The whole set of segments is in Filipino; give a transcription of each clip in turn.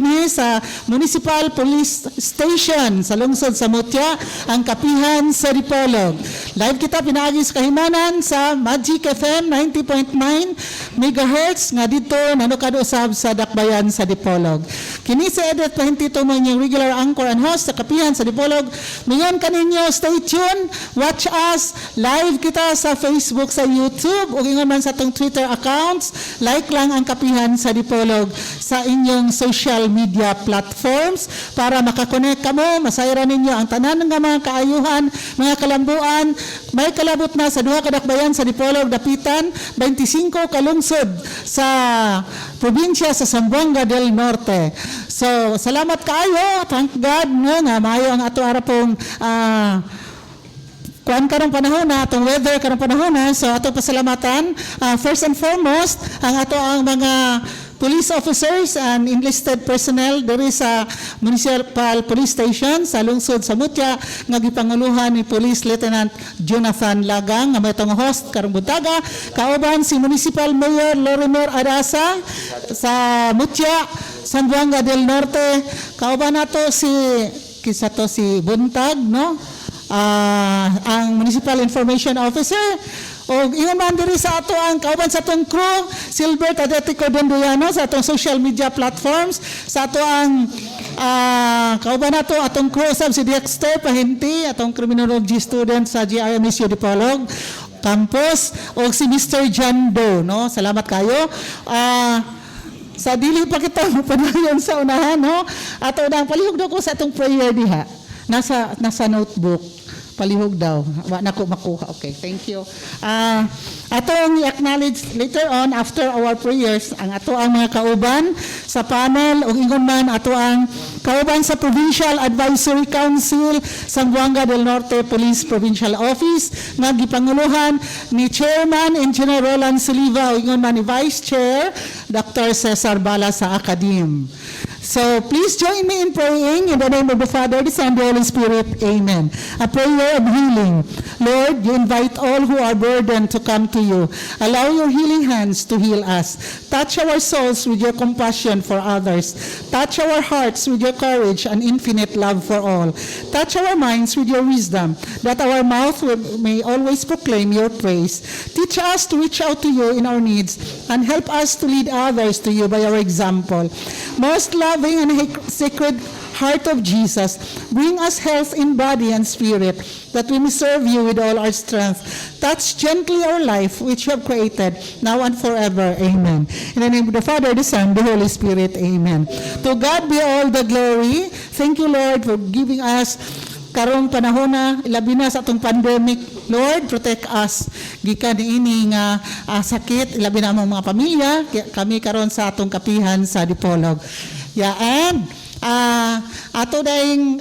dinhi sa Municipal Police Station sa lungsod sa Mutya, ang kapihan sa Dipolog. Live kita pinaagi sa kahimanan sa Magic FM 90.9 MHz nga dito nanukado usab sa Dakbayan sa Dipolog. Kini si Edith Pahintito mo inyong regular anchor and host sa kapihan sa Dipolog. Mingon kaninyo, stay tuned, watch us, live kita sa Facebook, sa YouTube, o ingon man sa itong Twitter accounts. Like lang ang kapihan sa Dipolog sa inyong social media platforms para makakonect kamo, masayran ninyo ang tanan ng mga kaayuhan, mga kalambuan. May kalabot na sa duha ka dakbayan sa Dipolog, dapitan 25 kalungsod sa probinsya sa Zamboanga del Norte. So, salamat kaayo, thank God no, nga maayo ang ato arapong kuan karong panahon na, atong weather karong panahon na, so ato pasalamatan. First and foremost, ang ato ang mga police officers and enlisted personnel diri sa Municipal Police Station sa lungsod sa Mutya nga gipanguluhan ni Police Lieutenant Jonathan Lagang nga may itong host karong buntaga. Kauban si Municipal Mayor Lorimer Arasa sa Mutya, Zamboanga del Norte. Kauban nato si Buntag, no? Ang Municipal Information Officer, o ingon man diri sa ato ang kauban sa atong crew, Silbert Adetico Donduyano sa atong social media platforms, sa ato ang kauban nato atong crew sab si Dexter Pahinti, atong criminology student sa GRMSU Dipolog campus, o si Mr. John Doe, no? Salamat kayo. Sa dili pa kita mapadayon sa unahan, no? Ato nang palihog daw ko sa atong prayer diha. Nasa notebook. Palihog daw. Wa na ko makuha. Okay, thank you. Atong i-acknowledge later on after our prayers ang ato ang mga kauban sa panel o ingon man ato ang kauban sa Provincial Advisory Council Zamboanga del Norte Police Provincial Office nga gipanguluhan ni Chairman Engineer Roland Siliva o ingon man ni Vice Chair Dr. Cesar Bala sa Akadim. So please join me in praying in the name of the Father, the Son, and the Holy Spirit. Amen. A prayer of healing. Lord, you invite all who are burdened to come to you. Allow your healing hands to heal us. Touch our souls with your compassion for others. Touch our hearts with your courage and infinite love for all. Touch our minds with your wisdom, that our mouth may always proclaim your praise. Teach us to reach out to you in our needs and help us to lead others to you by our example. Most loving and sacred heart of Jesus, bring us health in body and spirit, that we may serve you with all our strength. Touch gently our life, which you have created, now and forever. Amen. In the name of the Father, the Son, the Holy Spirit. Amen. To God be all the glory. Thank you, Lord, for giving us karong panahon na ilabi na sa atong pandemic. Lord, protect us gikan ini nga sakit, ilabi na ang mga pamilya, kami karon sa atong kapihan sa Dipolog. And ato daing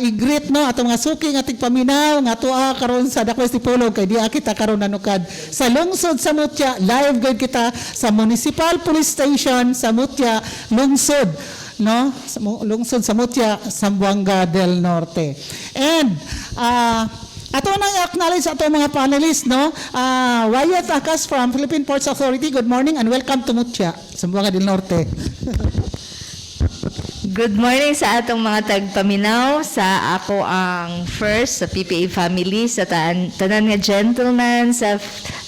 i-greet no ato mga suki nga tigpaminaw nga atoa karon sa Dakwes Dipolog kay diha kita karon nanukad sa lungsod sa Mutya. Live guide kita sa Municipal Police Station sa Mutya lungsod, no? Lungsod sa Mutya, Zamboanga del Norte. And ato nang i-acknowledge ato mga panelists, no? Wyatt Akas from Philippine Ports Authority. Good morning and welcome to Mutya, Zamboanga del Norte. Good morning sa atong mga tagpaminaw, sa ako ang first sa PPA family, sa tanan nga gentlemen sa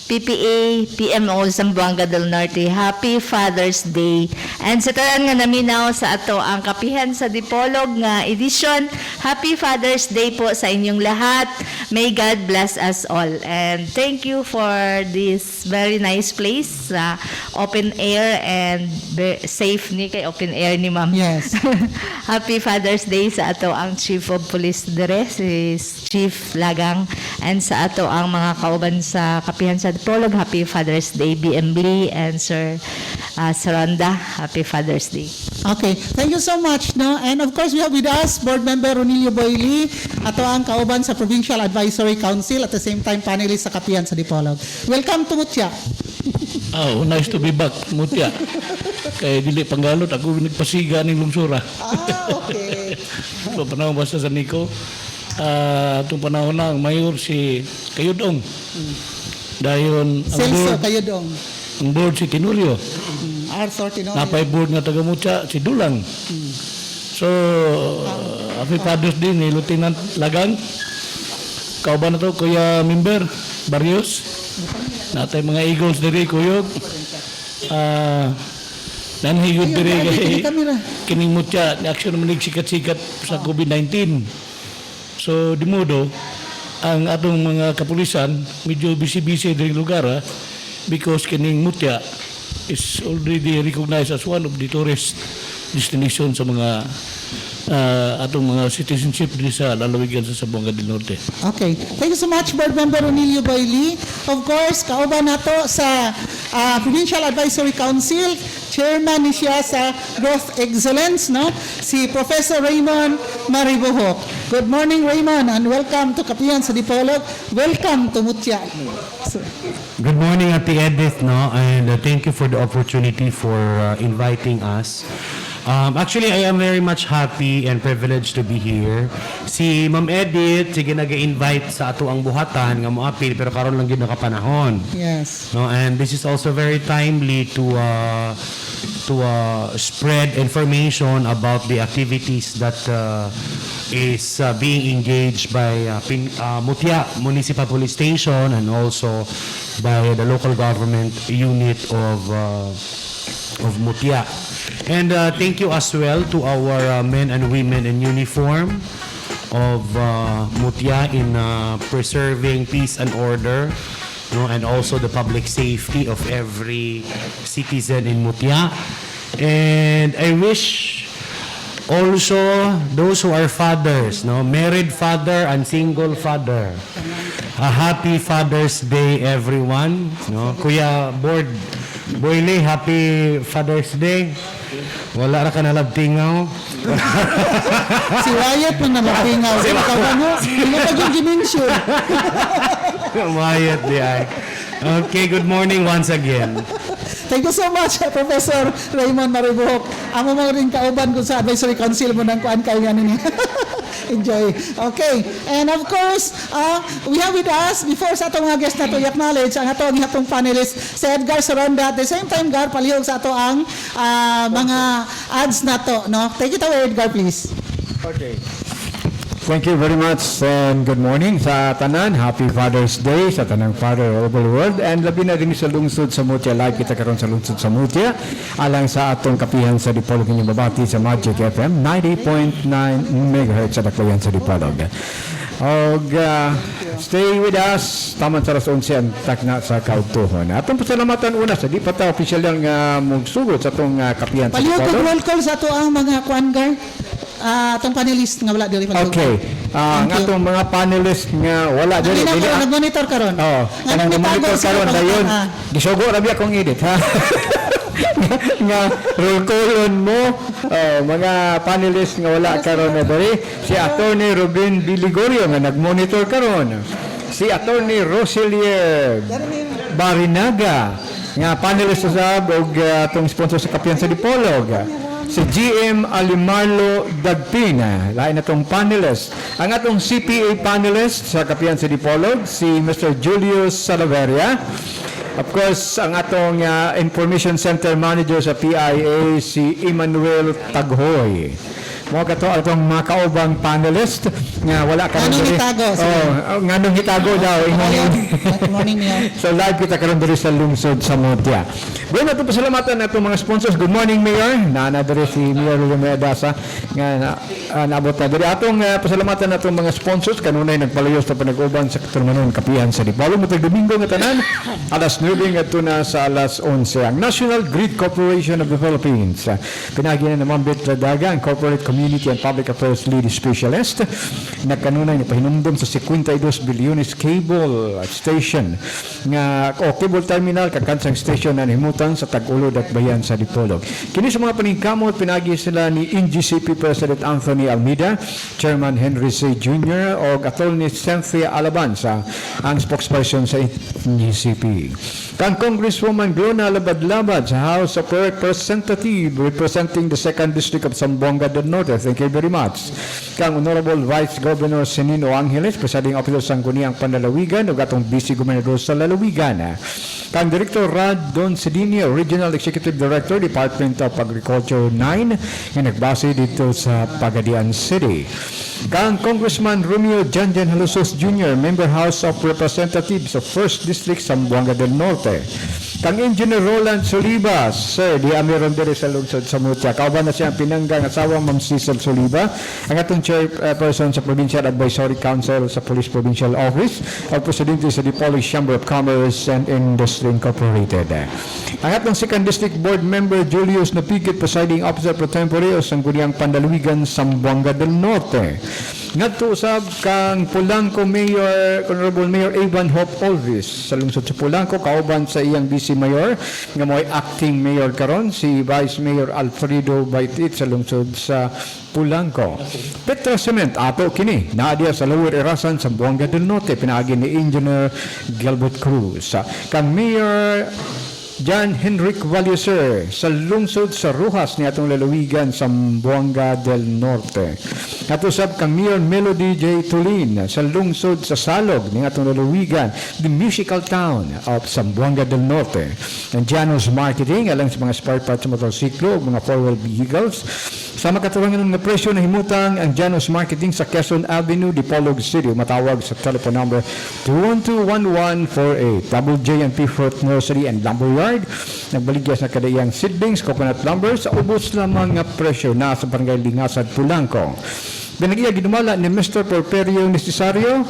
PPA, PMO Zamboanga del Norte. Happy Father's Day. And sa tanan nga naminaw sa ato ang kapihan sa Dipolog nga edition, Happy Father's Day po sa inyong lahat. May God bless us all. And thank you for this very nice place, open air and safe ni kay open air ni ma'am. Yes. Happy Father's Day sa ato ang Chief of Police dire, si Chief Lagang, and sa ato ang mga kauban sa kapihan sa Dipolog. Happy Father's Day, BM Lee and Sir Saronda. Happy Father's Day. Okay, thank you so much, no? And of course, we have with us Board Member Ronilio Boyli, ato ang kauban sa Provincial Advisory Council, at the same time panelist sa kapihan sa Dipolog. Welcome to Mutya. Oh, nice to be back, Mutya. Kay dili panggalot ako nagpasiga ning lungsura. Okay. So panahon basta sa Nico. Itong panahon na ang mayor si Kayudong. Dayon ang Celso board, Kayudong. ang board si Tinurio. Arthur Tinorio. Napay board nga taga Mutya, si Dulang. So, happy Father's Day ni Lieutenant Lagang. Kauban na to, Kuya Member, Barrios. Natay mga Eagles diri, Kuyog. Nanhigod diri kay Kamera. kining Mutya, ni action naman sikat-sikat sa COVID-19. So, di modo, ang atong mga kapulisan, medyo busy-busy diri lugar, because kining Mutya is already recognized as one of the tourist destination sa mga atong mga citizenship diri sa lalawigan sa Zamboanga del Norte. Okay. Thank you so much, Board Member Ronilio Bailey. Of course, kauban nato sa Provincial Advisory Council. Chairman ni siya sa Growth Excellence, no? Si Professor Raymond Maribuhok. Good morning, Raymond, and welcome to Kapihan sa Dipolog. Welcome to Mutya. Good morning, Ate Edith, no? And thank you for the opportunity for inviting us. Actually, I am very much happy and privileged to be here. Si Ma'am Edith, sige nag-invite sa ato ang buhatan nga moapil pero karon lang gyud nakapanahon. Yes. No, and this is also very timely to spread information about the activities that is being engaged by Mutya Municipal Police Station and also by the local government unit of Mutya. And thank you as well to our men and women in uniform of Mutya in preserving peace and order, no, and also the public safety of every citizen in Mutya. And I wish also those who are fathers, no, married father and single father, a happy Father's Day, everyone. No, Kuya Board Boyle, happy Father's Day. Wala ra ka nalabtingaw. Si Wyatt man namatingaw. Si kauban mo. Hindi pa yung dimension. Mayat di ay. Okay, good morning once again. Thank you so much, Professor Raymond Maribuhok. Amo mo rin kauban ko sa Advisory Council mo ng kuan kayo nga nini. Enjoy. Okay. And of course, we have with us, before sa atong mga guest na to i-acknowledge, ang atong hatong panelist, si Edgar Soronda. At the same time, Gar, palihog sa ato ang mga ads na to. No? Take it away, Edgar, please. Okay. Thank you very much and good morning sa tanan. Happy Father's Day sa tanang father all over the world. And labi na rin sa lungsod sa Mutya. Live kita karon sa lungsod sa Mutya. Alang sa atong kapihan sa Dipolog inyong babati sa Magic FM 90.9 MHz sa Dakbayan sa Dipolog. Og stay with us. Taman sa 11 ang takna sa kautuhon. Atong pasalamatan una sa di pa ta opisyal lang magsugod sa atong kapihan sa Palihog Dipolog. kag roll call sa ato ang mga kuan, Gar. Atong panelist nga wala dili palihog. Okay. Ang Thank you. atong mga panelist nga wala dili dili. Nag-monitor karon. Oh, kanang monitor karon dayon. Gisugo ra biya kong edit ha. Nga roll callon mo mga panelist nga wala karon na diri si Attorney Ruben Biligorio nga nag-monitor karon. Si Attorney Roselier Barinaga nga panelist sa og atong sponsor sa Kapihan sa Dipolog. Si GM Alimarlo Dagpina, lain atong panelist. Ang atong CPA panelist sa Kapihan sa Dipolog, si Mr. Julius Salaveria. Of course, ang atong Information Center Manager sa PIA, si Emmanuel Taghoy. Mo kato atong mga kaubang panelist nga wala ka Nganong hitago, sir? nganong hitago daw Good morning, Mayor. So live kita karon diri sa lungsod sa Mutya. Bueno, nato pasalamatan nato mga sponsors. Good morning, Mayor. Naana diri si Mayor Romeo Dasa nga naabot na diri. Atong pasalamatan nato mga sponsors kanunay nagpalayos sa panag-uban sa Katurmanon Kapihan sa Dipolog matag Domingo nga tanan alas 9 ngadto na sa alas 11. Ang National Grid Corporation of the Philippines. Pinagi na naman Daga, ang Corporate Community and Public Affairs Lead Specialist. Nagkanunay ni pahinumdom sa 52 bilyones cable station nga cable terminal kakansang station na himutan sa Tag-Ulo Dakbayan sa Dipolog. Kini sa mga paningkamot pinagi sila ni NGCP President Anthony Almeida, Chairman Henry C. Jr. o Attorney Cynthia Alabanza ang spokesperson sa NGCP. Kang Congresswoman Glona Labad-Labad sa House of Representatives representing the 2nd District of Zamboanga del Norte Norte. Thank you very much. Kang Honorable Vice Governor Senino Angeles, Presiding Officer sa Sangguniang Panlalawigan, ug atong Vice Gobernador sa Lalawigan. Kang Director Rad Don Cedinio, Regional Executive Director, Department of Agriculture 9, nga nagbase dito sa Pagadian City. Kang Congressman Romeo Janjan Halusos Jr., Member House of Representatives of 1st District, Zamboanga del Norte. Kang Engineer Roland Solibas, Sir, di amiron diri sa lungsod sa Mutya. Kauban na siya ang pinanggang asawang Ma'am Cecil Soliba, ang atong chairperson sa Provincial Advisory Council sa Police Provincial Office, at presidente sa Dipolog Chamber of Commerce and Industry Incorporated. Ang atong 2nd District Board Member Julius Napigit, Presiding Officer Pro Tempore o Sangguniang Panlalawigan, Zamboanga del Norte. Ngadto usab kang Polanco Mayor, Honorable Mayor Evan Hope Olvis sa lungsod sa Polanco, kauban sa iyang Vice Mayor nga mo'y acting mayor karon si Vice Mayor Alfredo Baitit sa lungsod sa Polanco. Petra Cement ato kini naa diya sa Lower Erasan sa Zamboanga del Norte, pinaagi ni Engineer Gilbert Cruz. Kang Mayor John Henrik Valiuser sa lungsod sa Rojas ni atong lalawigan sa Zamboanga del Norte. Katusab kang Mayor Melody J. Tulin sa lungsod sa Salog ni atong lalawigan, the musical town of Zamboanga del Norte. And Janos Marketing alang sa mga spare parts sa motorsiklo ug mga four-wheel vehicles. Sa makatuwangan ng presyo na himutang ang Janos Marketing sa Quezon Avenue, Dipolog City. Matawag sa telephone number 212-1148. Double J and P Fruit Nursery and Lumberyard. Nagbaligya sa kadayang seedlings, coconut lumber sa ubos lamang nga presyo na sa Barangay Lingasad, Polanco. Binagya ginumala ni Mr. Porperio Necesario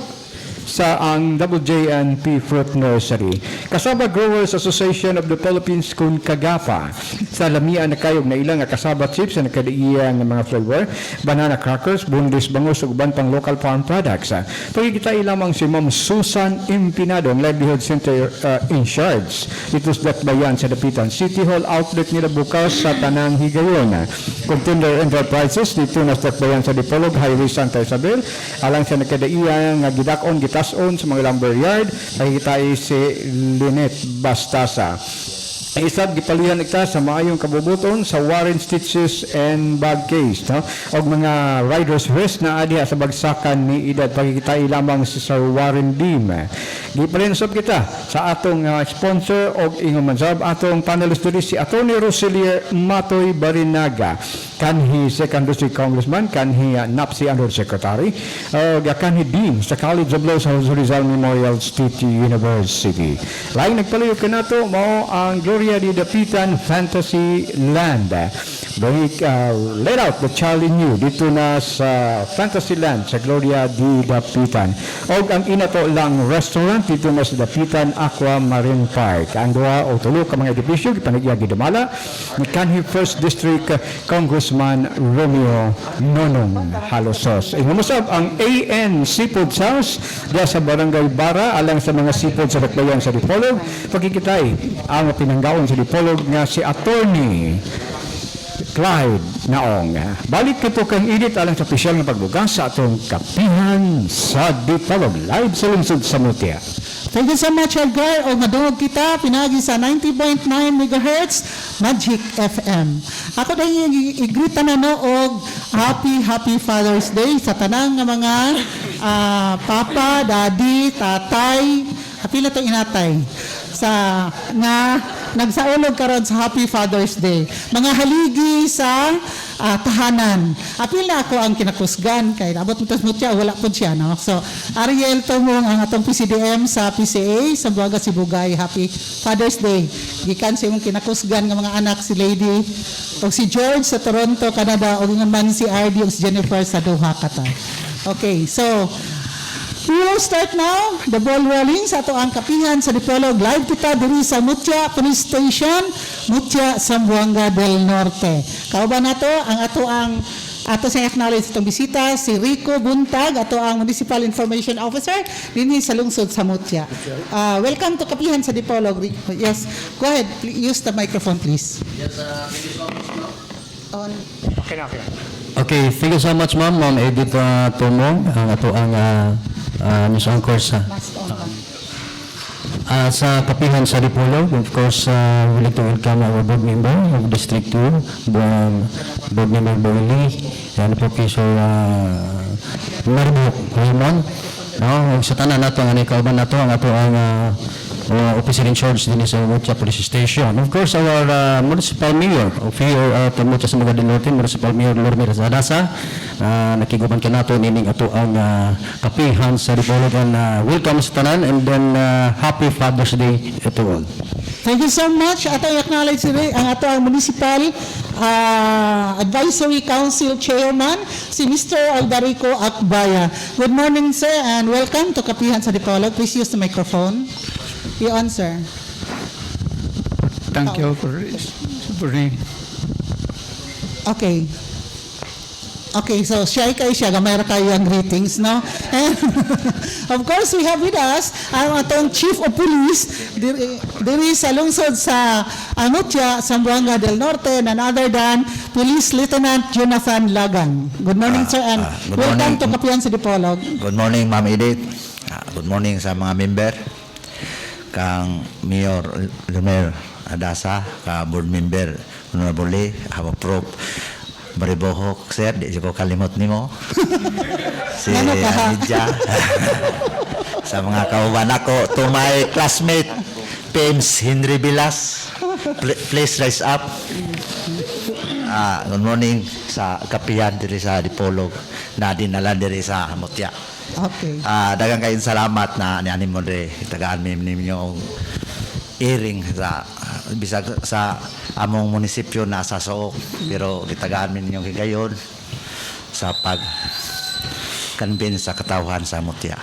sa ang WJNP Fruit Nursery. Kasaba Growers Association of the Philippines kung Kagapa. Sa lamian na kayog na ilang kasaba chips na nakadiiyang mga flavor, banana crackers, boneless bangus ug uban pang local farm products. Pagkikita lamang si Ma'am Susan Impinado, ang Livelihood Center in charge. Ito sa Dakbayan sa Dapitan City Hall outlet nila bukas sa Tanang Higayon. Contender Enterprises dito na sa Dakbayan sa Dipolog Highway Santa Isabel, alang sa nakadiiyang gidakon tason sa mga lumberyard, nakikita si Lynette Bastasa. Isab gipalihan ita sa maayong kabubuton sa Warren Stitches and Bag Case, no? O mga riders rest na adiha sa bagsakan ni edad, pagkikita lamang si Sir Warren Dim. Gipalinsab kita sa atong sponsor o ingon man sab atong panelist diri si Attorney Roselier Matoy Barinaga, kanhi second district congressman, kanhi NAPSI undersecretary, kanhi dean sa College of Law sa Jose Rizal Memorial State University. Lain nagpaliw kanato mao ang Gloria di Dapitan Fantasy Land. Let out the child in you dito na sa Fantasy Land sa Gloria di Dapitan. O ang inato lang restaurant dito na sa Dapitan Aqua Marine Park. Ang duha o tulo ka mga edipisyo gipanagya gidamala ni kanhi 1st District Congressman Romeo Nonong Halosos. Ingumusab ang AN Seafood House diya sa Barangay Bara alang sa mga seafood sa Dakbayan sa Dipolog. Pagkikitay ang pinanggaon sa Dipolog nga si Attorney Clyde Naong. Balik kito kang edit alang sa opisyal nga pagbugas sa atong kapihan sa Dipolog. Live sa lungsod sa Mutya. Thank you so much, Edgar. O madungog kita, pinagi sa 90.9 MHz Magic FM. Ako na i-greet na og Happy Father's Day sa tanang nga mga papa, daddy, tatay, apila to inatay sa nga nagsaulog karon sa Happy Father's Day. Mga haligi sa tahanan. Apil na ako ang kinakusgan kay abot mo siya, wala po siya, no? So, Ariel Tumong ang atong PCDM sa PCA sa Buaga Sibugay. Happy Father's Day. Gikan sa imong kinakusgan nga mga anak si Lady o si George sa Toronto, Canada o man si RD o si Jennifer sa Doha, Qatar. Okay, so we will start now, the ball rolling sa ato ang kapihan sa Dipolog. Live kita diri sa Mutya Police Station, Mutya, Zamboanga del Norte. Kauban nato ang ato sa acknowledge itong bisita, si Rico Buntag, ato ang Municipal Information Officer dinhi sa lungsod sa Mutya. Welcome to kapihan sa Dipolog, Rico. Yes, go ahead, use the microphone please. Yes, on. Okay, thank you so much, Ma'am Edith Tumong, ang ato ang news anchor sa Sa kapihan sa Dipolog, of course, we'd like to welcome our board member of District 2, Board Member Boyle, and Professor Marbo Raymond. No, sa tanan nato ang kauban nato ang ato ang officer in charge din sa Mutia Police Station. Of course, our municipal mayor of here at Mutia sa Mga del Norte, Municipal Mayor Lormer Zadasa, nakiguban ka nato nining ato ang kapihan sa Dipolog, and welcome sa tanan, and then happy Father's Day to all. Thank you so much. Ato i-acknowledge rin ang ato ang Municipal Advisory Council Chairman, si Mr. Aldarico Akbaya. Good morning, sir, and welcome to Kapihan sa Dipolog. Please use the microphone. You answer. Thank you for bringing. Okay. Okay, so siya gamay ra kayo ang greetings, no? And of course, we have with us ang atong Chief of Police diri sa lungsod sa Mutia, Zamboanga del Norte, none other than Police Lieutenant Jonathan Lagan. Good morning, sir, and good welcome morning. to Kapihan sa Dipolog. Good morning, Ma'am Edith. Good morning sa mga member. Kang Mayor Lemer Adasa, ka board member Honorable Prof. Baribohok, sir, di ko kalimot nimo. Si Ano ka? Anidja. Sa mga kauban ako, to my classmate, James Henry Bilas. Please rise up. Good morning sa kapihan diri sa Dipolog na dinala diri sa Mutia. Okay. Daghang kayong salamat na nianin mo rin tagaan ninyo ang hearing sa bisag sa among munisipyo na sa Sook, pero gitagaan ninyo higayon sa pag-convince sa katawhan sa Mutia.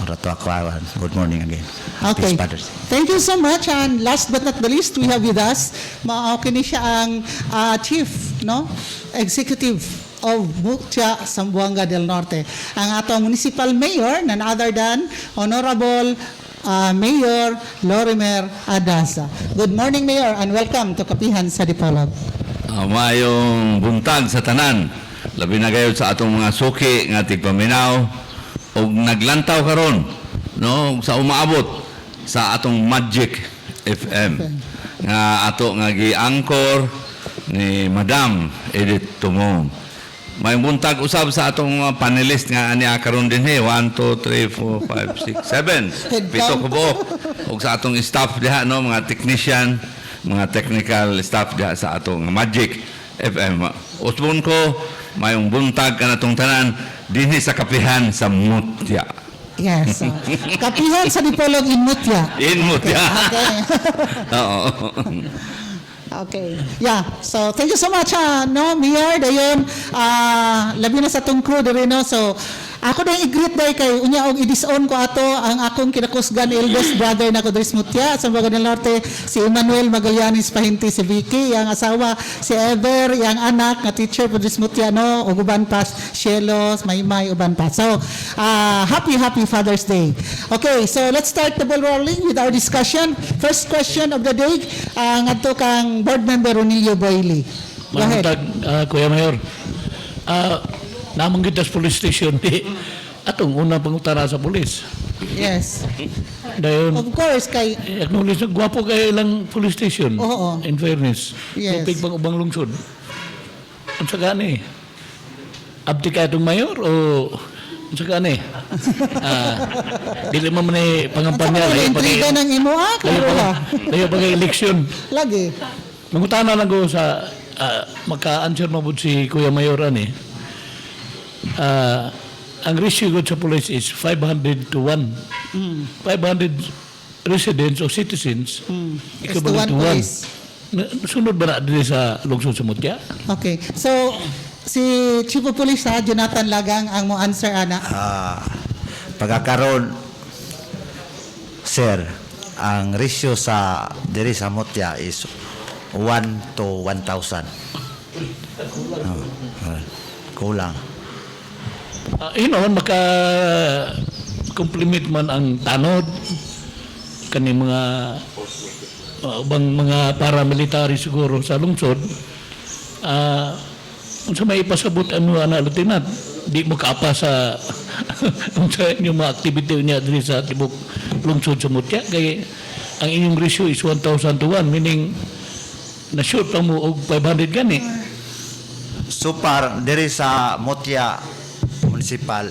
Marato ako awan. Good morning again. Okay. Peace, Fathers. Thank you so much, and last but not the least, we have with us kini siya ang Chief, no? Executive of Mutia, Zamboanga del Norte. Ang atong municipal mayor, none other than Honorable Mayor Lorimer Adasa. Good morning, Mayor, and welcome to Kapihan sa Dipolog. Mayong buntag sa tanan, labi na gayud sa atong mga suki nga tigpaminaw og naglantaw karon, no, sa umaabot sa atong Magic FM nga ato nga gi-anchor ni Madam Edith Tumong. May buntag usab sa atong mga panelist nga aniya karon din 1, 2, 3, 4, 5, 6, 7. Pito ko buok. Og sa atong staff diha, no, mga technician, mga technical staff diha sa atong Magic FM. Usbon ko mayong buntag kanatong tanan dinhi sa kapihan sa Mutia. Yes. Kapihan sa Dipolog in Mutia. In Mutia. Okay. Oo. Okay. Yeah. So, thank you so much, no, Mayor. Dayon, labi na sa tong crew diri, no. So, ako na i-greet day kay unya og i-disown ko ato ang akong kinakusgan eldest brother na ko diri sa Mutia, sa Zamboanga del Norte, si Emmanuel Magallanes Pahinti, si Vicky, yang asawa, si Ever, yang anak nga teacher po diri sa Mutia, no, og uban pa Shielos, Maymay, uban pa. So, happy Father's Day. Okay, so let's start the ball rolling with our discussion. First question of the day, ngadto kang board member Ronilio Boyle. Go ahead. Mangutag, Kuya Mayor. Namang kita sa police station di atong unang pangutara sa police. Yes. Dayon, Of course, kay acknowledge na gwapo kay ilang police station. Oo. In fairness. Yes. Tupig pang ubang lungsod. Unsa gani? Abdi ka itong mayor o unsa gani? Dili man ni pangampanya. Ang intriga ng imo, klaro ha. Dayo pa kay eleksyon. Lagi. Mangutana lang ko sa maka-answer mabud si Kuya Mayor ani. Ang ratio ko sa police is 500 to 1. 500 residents o citizens Is to one police. Sunod ba na din sa lungsod sa Mutia? Okay. So, si Chief of Police Jonathan Lagang ang mo answer ana. Pagkakaroon, sir, ang ratio sa diri sa Mutia is 1 to 1,000. Kulang. Maka-compliment man ang tanod kani mga ubang mga paramilitary siguro sa lungsod. Unsa may ipasabot ano ana lieutenant di mo kaapa sa sa inyong mga activity niya diri sa tibok lungsod sa Mutya kay ang inyong ratio is 1,000 to 1, meaning na-shoot pa mo og 500 gani. So far, diri sa Mutya Municipal,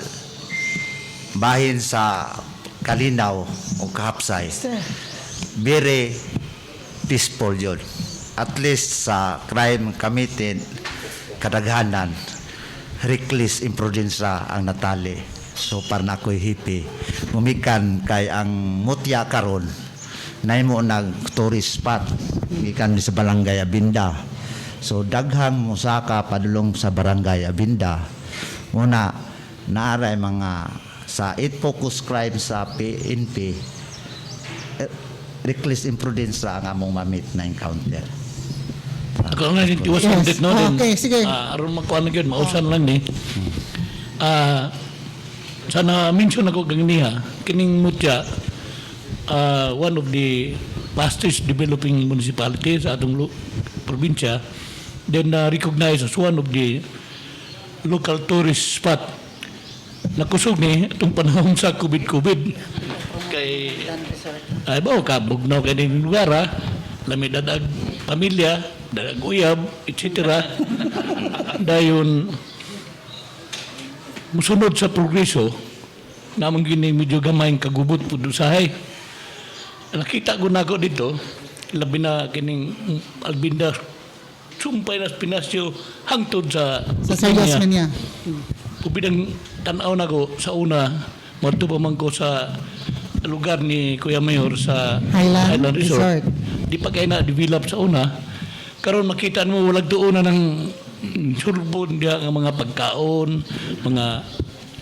bahin sa Kalinaw o Kahapsay, very peaceful yun. At least sa crime committed, kadaghanan, reckless imprudence ra ang natali. So par na ako'y hippie. Mumikan kay ang Mutya karon na mo nag tourist spot gikan sa Barangay Abinda. So daghang musaka padulong sa Barangay Abinda. Muna naaray mga sa 8 focus crime sa PNP, reckless imprudence ra ang among mamit na encounter. Ako nga rin tiwas Yes. update no din. Okay, sige. Aron makuha na yun, mausan lang ni. Sana mention ako ganiniha, kining Mutya, one of the fastest developing municipalities sa atong probinsya, then recognized as one of the local tourist spot. Nakusog ni itong panahon sa COVID. Kay, ay ba, kabugnaw kay ng lugar, lami dadag pamilya, dadag uyab, etc. Dayon, musunod sa progreso, namang gini medyo gamayng kagubot po dosahay. Nakita ko na ako dito, labi na kining Albinda, sumpay na pinasyo hangtod sa serious man niya. Pupidang tanaw na ko sa una, marto pa man ko sa lugar ni Kuya Mayor sa Highland Resort. Di pa kayo na-develop sa una. Karon makita mo, walang doon na ng surbon diya ng mga pagkaon, mga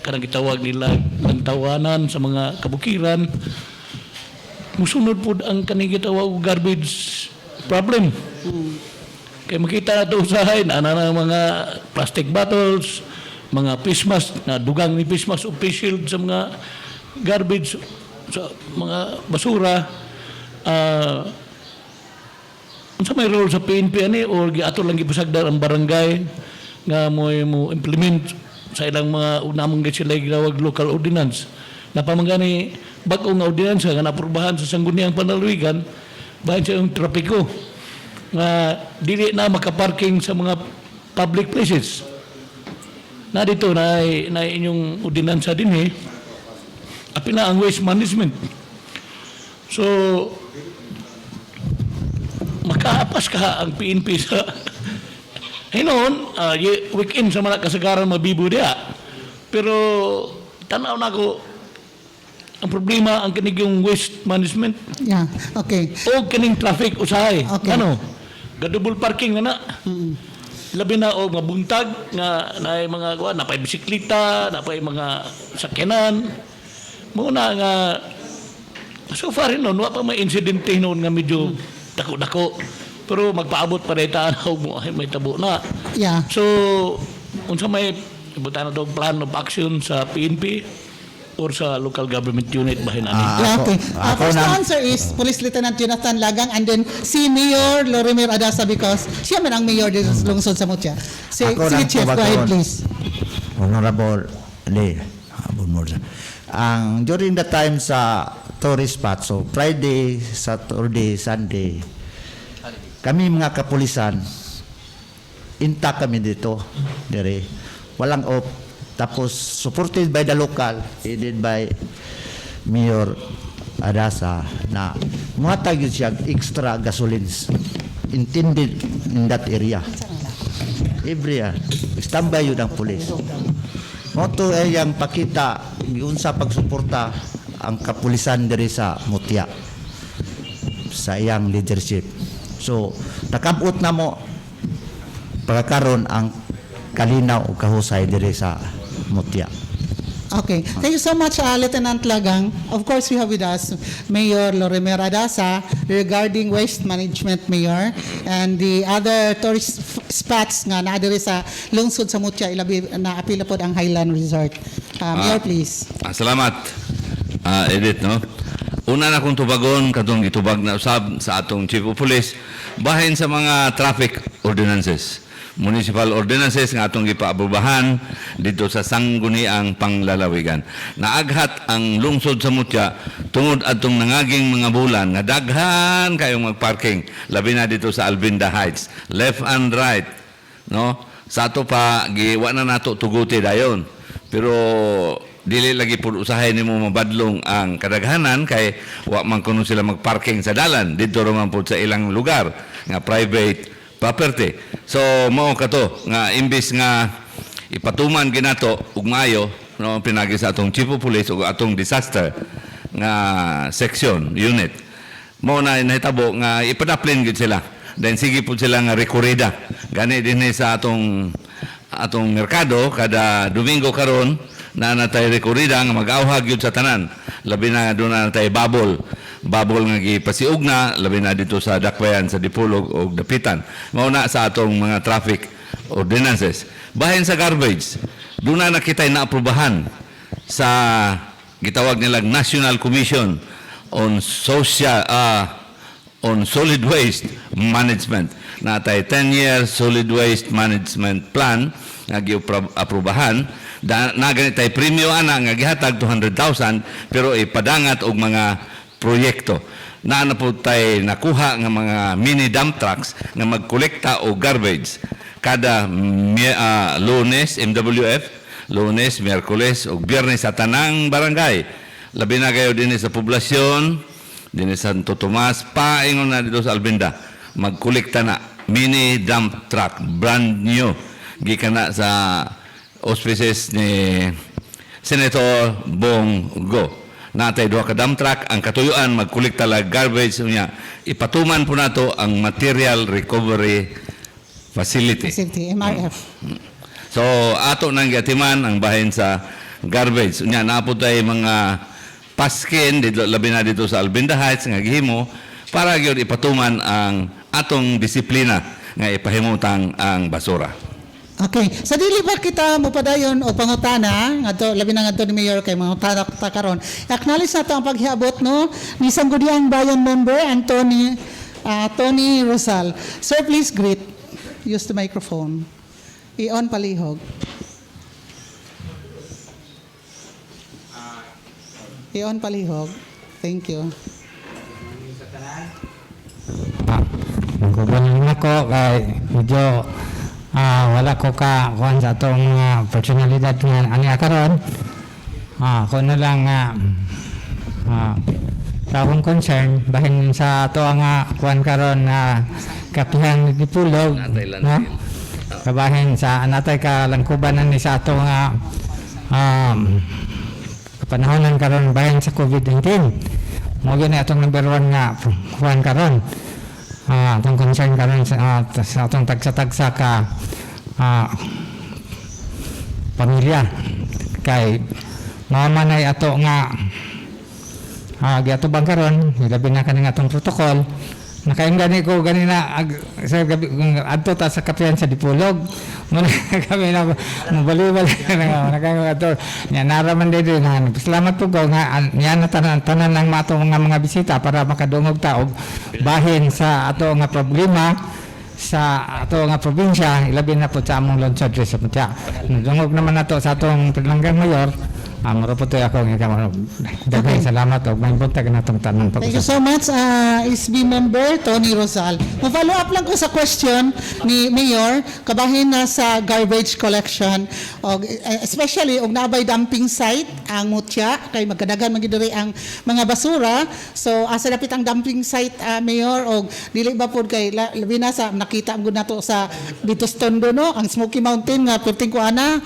karang gitawag nila lantawanan sa mga kabukiran. Musunod po ang kaning gitawag garbage problem. Kaya makita na ito usahay, na mga plastic bottles, mga face mask, na dugang ni face mask o face shield sa mga garbage, sa mga basura. Unsa may role sa PNP ani o ato lang gipasagdar ang barangay nga mo implement sa ilang mga unamong sila gawag local ordinance. Napamangani bag-o nga ordinance nga naprubahan sa sangguniang panalawigan bahin sa yung trapiko nga dili na makaparking sa mga public places. Na dito na inyong ordinansa din apil na ang waste management. So makaapas ka ang PNP sa hinon, weekend sa mga kasagaran mabibo diya. Pero tanaw na ko ang problema ang kinig yung waste management Yeah, okay. o kining traffic usahay. Okay. Ano? Gadouble parking na. Labi na o mabuntag nga na mga kuha, napay bisikleta, napay mga sakyanan. Muna nga so far noon, wa pa may insidente noon nga medyo dako-dako. Pero magpaabot pa rin tanaw mo ay may tabo na. Yeah. So, unsa may ibutan na daw plan of action sa PNP or sa local government unit bahin ani? Yeah, okay. Ako First na- answer is Police Lieutenant Jonathan Lagang and then si Mayor Lorimer Adasa because siya man ang mayor dito sa lungsod sa Mutya. Sige, Ako sige lang Chief, go ahead tubagon. please. Honorable Lee, ang during the time sa tourist spot, so Friday, Saturday, Sunday, kami mga kapulisan, intact kami dito, dire. Walang off. Tapos supported by the local, aided by Mayor Adasa na muhatag yun siya extra gasolines intended in that area. Every year, standby yun ang pulis. Moto ay yung pakita, yun sa pagsuporta ang kapulisan diri sa Mutya sa iyang leadership. So, nakabot na mo pagkakaroon ang kalinaw o kahusay diri sa Mutya. Okay. Thank you so much, Lieutenant Lagang. Of course, we have with us Mayor Lorimer Adasa regarding waste management, Mayor, and the other tourist spots nga na diri sa lungsod sa Mutya, ilabi na apila pod ang Highland Resort. Mayor, please. Salamat, Edith, no? Una na kong tubagon, katong gitubag na usab sa atong Chief of Police, bahin sa mga traffic ordinances. municipal ordinances nga atong gipaaprobahan dito sa sangguniang panglalawigan. Naaghat ang lungsod sa Mutya tungod atong nangaging mga bulan nga daghan kayong magparking labi na dito sa Albinda Heights, left and right, no? Sa ato pa giwa na nato tuguti dayon. Pero dili lagi pud usahay nimo mabadlong ang kadaghanan kay wa man kuno sila magparking sa dalan dito raman pud sa ilang lugar nga private property. So mao kato nga imbis nga ipatuman ginato ug maayo no pinagi sa atong chief of police ug atong disaster nga section unit. Mao na nahitabo nga ipadaplin gid sila. Then sige pud sila nga rekorida. Gani dinhi sa atong merkado kada Domingo karon na natay rekorida nga mag-awhag yun sa tanan. Labi na doon na natay babol nga gipasiug na, labi na dito sa Dakbayan, sa Dipolog o Dapitan. Mauna sa atong mga traffic ordinances. Bahin sa garbage, doon na nakitay na aprubahan sa gitawag nilang National Commission on Solid Waste Management. Natay 10-year Solid Waste Management Plan nga giaprubahan. Na ganitay premyo ana nga gihatag 200,000 pero ipadangat og mga proyekto. Na po tay nakuha nga mga mini dump trucks nga magkolekta og garbage kada Lunes, MWF, Lunes, Miyerkules ug Biyernes sa tanang barangay. Labi na kayo din sa poblasyon, din sa Santo Tomas, paingon na dito sa Albinda. Magkolekta na mini dump truck, brand new. Gikan na sa auspices ni Senator Bongo. Natay duha ka dump truck ang katuyuan magkolekta lag garbage niya. Ipatuman po nato ang material recovery facility. MRF. So ato nang gatiman ang bahin sa garbage. Unya naapod tay mga paskin dito labi na dito sa Albinda Heights nga gihimo para gyud ipatuman ang atong disiplina nga ipahimutang ang basura. Okay. Sa dili ba kita mopadayon o pangutana ngadto labi na ngadto ni Mayor kay mangutana ta karon. Acknowledge nato ang paghiabot no ni Sangguniang Bayan member Tony Rosal. Sir, please greet. Use the microphone. I-on palihog. I-on palihog. Thank you. Magkukunin ako kay medyo wala ko kuhan sa itong personalidad nga aniya karon. Ako na lang sa akong concern bahin sa ito nga kuhan karon kapihan ni Dipolog no? Kabahin sa anatay kalangkubanan ni sa ito nga kapanahonan karon bahin sa COVID-19. Mo yun itong number 1 nga kuhan karon. Itong concern karon sa itong tagsa-tagsa ka pamilya kay mamanay ato nga giatubang karon ilabi na kaning atong protocol nakaingani ko ganina sa gabi adto ta sa kapihan sa Dipolog mo kami na mabaliwal nakaingon ato nya naraman dito na salamat po nga nya na tanan ng mato mga bisita para makadungog ta og bahin sa ato nga problema sa ato nga probinsya ilabi na po sa among lungsod sa Mutya. Dungog naman nato sa atong Pinanggang Mayor. Maro po ako nga daghang salamat og may buntag natong tanan Thank you so much, SB member Tony Rosal. Ma-follow up lang ko sa question ni Mayor kabahin na sa garbage collection og especially og nabay dumping site ang Mutya kay magkadagan magidiri ang mga basura. So asa dapit ang dumping site Mayor og dili ba pud kay labi na sa nakita gud nato sa dito sa Tondo no ang Smoky Mountain nga perting ko ana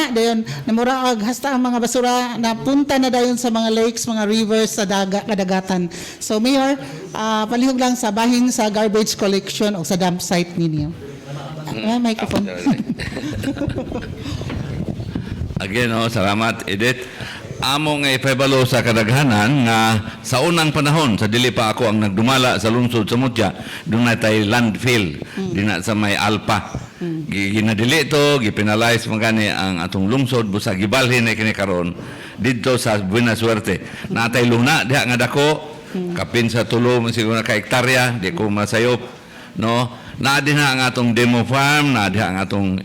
dayon namura og hasta ang mga basura na punta na dayon sa mga lakes, mga rivers sa kadagatan. So Mayor, palihog lang sa bahin sa garbage collection o sa dump site ninyo. Microphone. Again, salamat Edith. Amo nga ipahibalo sa kadaghanan nga sa unang panahon sa dili pa ako ang nagdumala sa lungsod sa Mutya, doon na tayo landfill dina sa may Alpa. Ginadili ito, gipinalize magani ang atong lungsod busa gibalhin na kini karon dito sa Buena Suerte. Natay luna diha nga dako kapin sa tulo siguro ka hektarya di ko masayop no naa din ang atong demo farm, naa din ang atong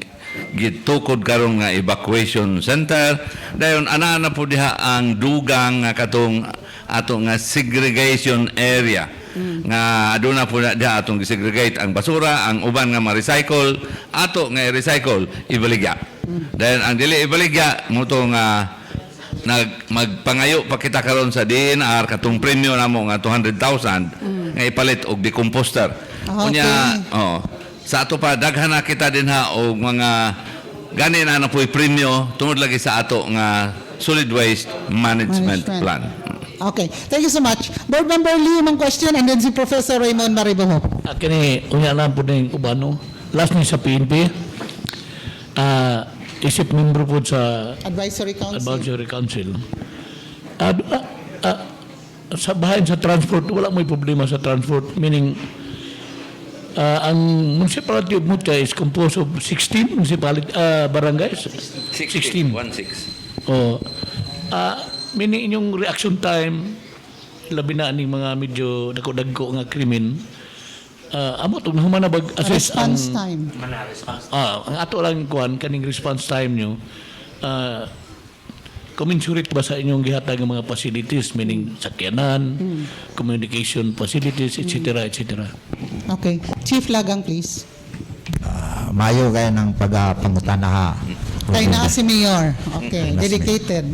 gitukod karon nga evacuation center. Dayon ana na po diha ang dugang nga katong ato nga segregation area. Nga aduna po na diha atong segregate ang basura, ang uban nga ma-recycle, ato nga i-recycle, ibaligya. Dayon ang dili ibaligya mo to nga magpangayo pa kita karon sa DNR katong premyo namo nga 200,000 nga ipalit og decomposter. Unya, sa ato pa daghan na kita din ha og mga gani na po'y premyo tungod lagi sa ato nga solid waste management plan. Okay, thank you so much. Board Member Lee, mang question, and then si Professor Raymond Mariboho. Kini unya na po na yung ubano. Last ni sa PNP, isip membro po sa Advisory Council. Advisory Council. Sa bahayan sa transport, wala may problema sa transport. Meaning, ang municipality of Mutya is composed of 16 barangays. 16. 16. Oh. Meaning inyong reaction time, labi na aning mga medyo dako-dagko nga krimen, amo itong nahuman na bag-assess Response time. ang ato lang kuhan, kaning response time nyo, commensurate ba sa inyong gihatag ng mga facilities, meaning sakyanan, communication facilities, etc., etc. Okay. Chief Lagang, please. Mayo kayo ng pagpangutana Kay na si Mayor. Okay, dedicated.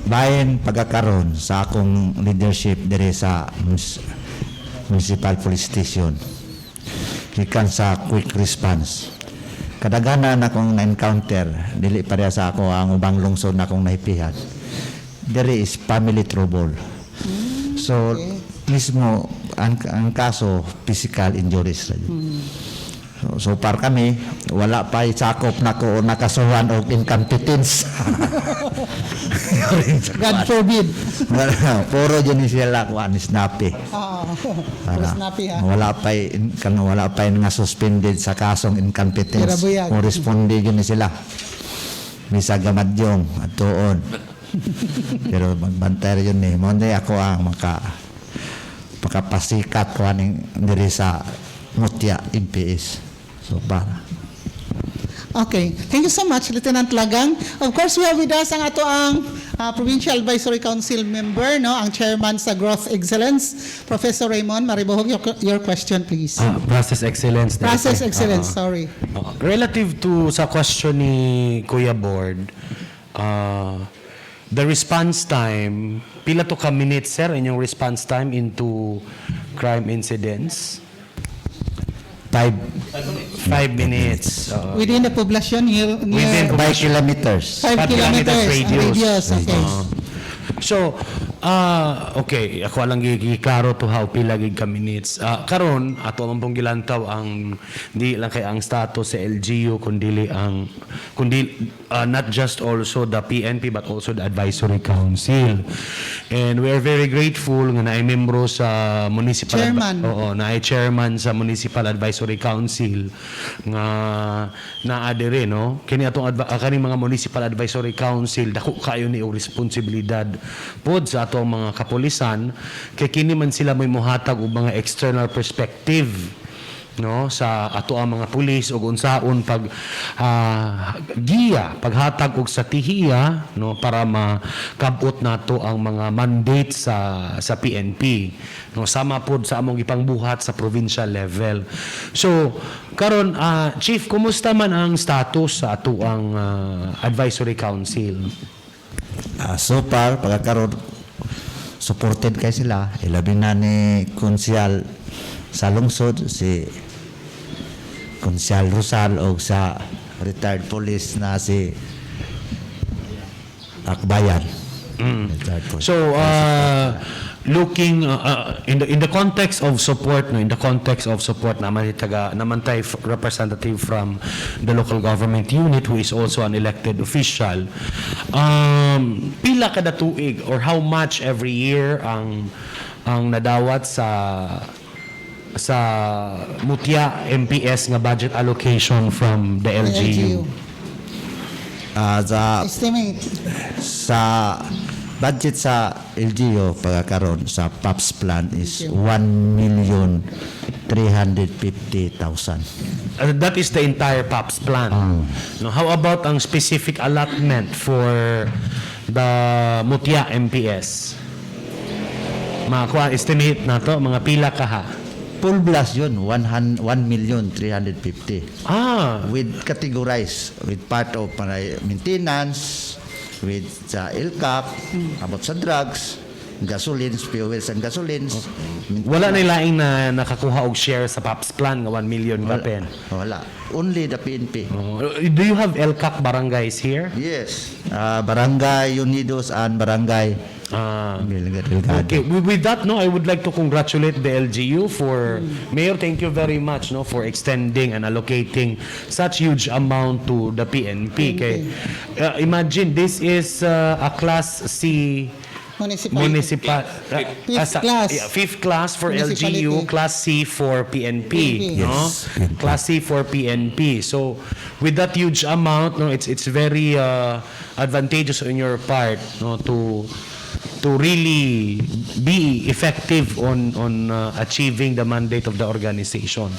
bayan pagkakaroon sa akong leadership dire sa Municipal Police Station ikan sa quick response kadaghanan akong na-encounter dili pareha sa ako ang ubang lungsod na akong nahipihan there is family trouble so mismo ang kaso physical injuries so far kami wala pa sakop na ko nakasuhan og incompetence. God forbid. Puro dyan sila kuan snappy. Puro snappy ha. Wala pa nga suspended sa kasong incompetence. Kirabuyag. O responde dyan sila. Misa gamadyong at tuon. Pero magbantay yun eh. Monday ako ang makapasikat kuan diri sa Mutya MPS. So, para. Okay. Thank you so much, Lieutenant Lagang. Of course, we have with us ang ato ang Provincial Advisory Council member, no, ang chairman sa Growth Excellence, Professor Raymond Mariboho. Your question, please. Process excellence. Process Excellence, sorry. Relative to sa question ni Kuya Board, the response time, pila to ka minutes, sir, inyong response time into crime incidents? 5 minutes. Within the population, near Within 5 kilometers. 5 kilometers radius. Okay. So, okay, ako lang giklaro to how pila gig ka minutes. Karon ato man pong gilantaw ang di lang kay ang status sa LGU kundi not just also the PNP but also the Advisory Council. And we are very grateful nga naay membro sa municipal Chairman. naay chairman sa Municipal Advisory Council nga naa dire no. Kini atong kaning mga Municipal Advisory Council dako kayo ni responsibilidad pod sa atong mga kapulisan kay kini man sila may mohatag og mga external perspective no sa ato ang mga pulis ug unsaon pag giya paghatag og strategiya no para makabot nato ang mga mandate sa PNP no sama pod sa among ipangbuhat sa provincial level. So karon Chief, kumusta man ang status sa ato ang Advisory Council? So far, pagkakaroon, supported kay sila. Ilabi na ni Konsyal sa lungsod, si Konsyal Rosal o sa retired police na si Akbayan. Retired police. So looking in the context of support naman tay representative from the local government unit who is also an elected official, pila kada tuig or how much every year ang nadawat sa Mutya MPS nga budget allocation from the LGU? Estimate. Sa budget sa LGU pagkakaroon sa PAPS plan is 1,350,000. That is the entire PAPS plan. No, how about ang specific allotment for the Mutya MPS? Mga estimate na to, mga pila ka ha? Full blast yun, 1,350,000. Ah, With categorized, with part of maintenance, with sa LCAP, about sa drugs, gasolines, fuels and gasolines. wala na ilaing na nakakuha og share sa PAPS plan nga 1 million ka pen. Wala. Only the PNP. Do you have LCAC barangays here? Yes. Barangay Unidos and Barangay Delgado. Okay, with that, no, I would like to congratulate the LGU for Mayor. Thank you very much, no, for extending and allocating such huge amount to the PNP. Okay, imagine this is a Class C municipal, fifth class for Municipality. LGU, Class C for PNP, PNP. no, Class C for PNP. So, with that huge amount, no, it's very advantageous on your part, no, to really be effective on achieving the mandate of the organization.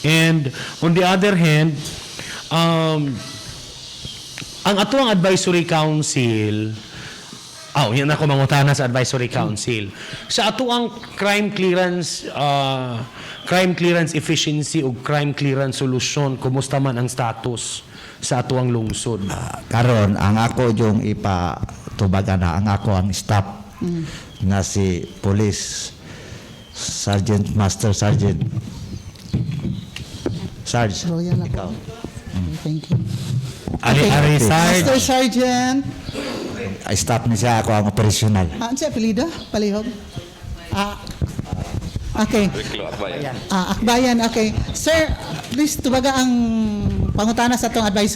And on the other hand, ang atuang advisory council, yan ako mangutana sa advisory council. Sa atuang crime clearance efficiency o crime clearance solution, kumusta man ang status sa atuang lungsod? Karon ang ako yung ipatubagan na ang ako ang staff na si Police Sergeant Master Sergeant Sarge. Royal ako. Ikaw. Thank you. Ari Sarge. Master Sergeant. Staff ni siya, ako ang operational. Ano siya apelido? Palihog? Okay. Akbayan, okay. Sir, please tubaga ang pangutana sa atong advice.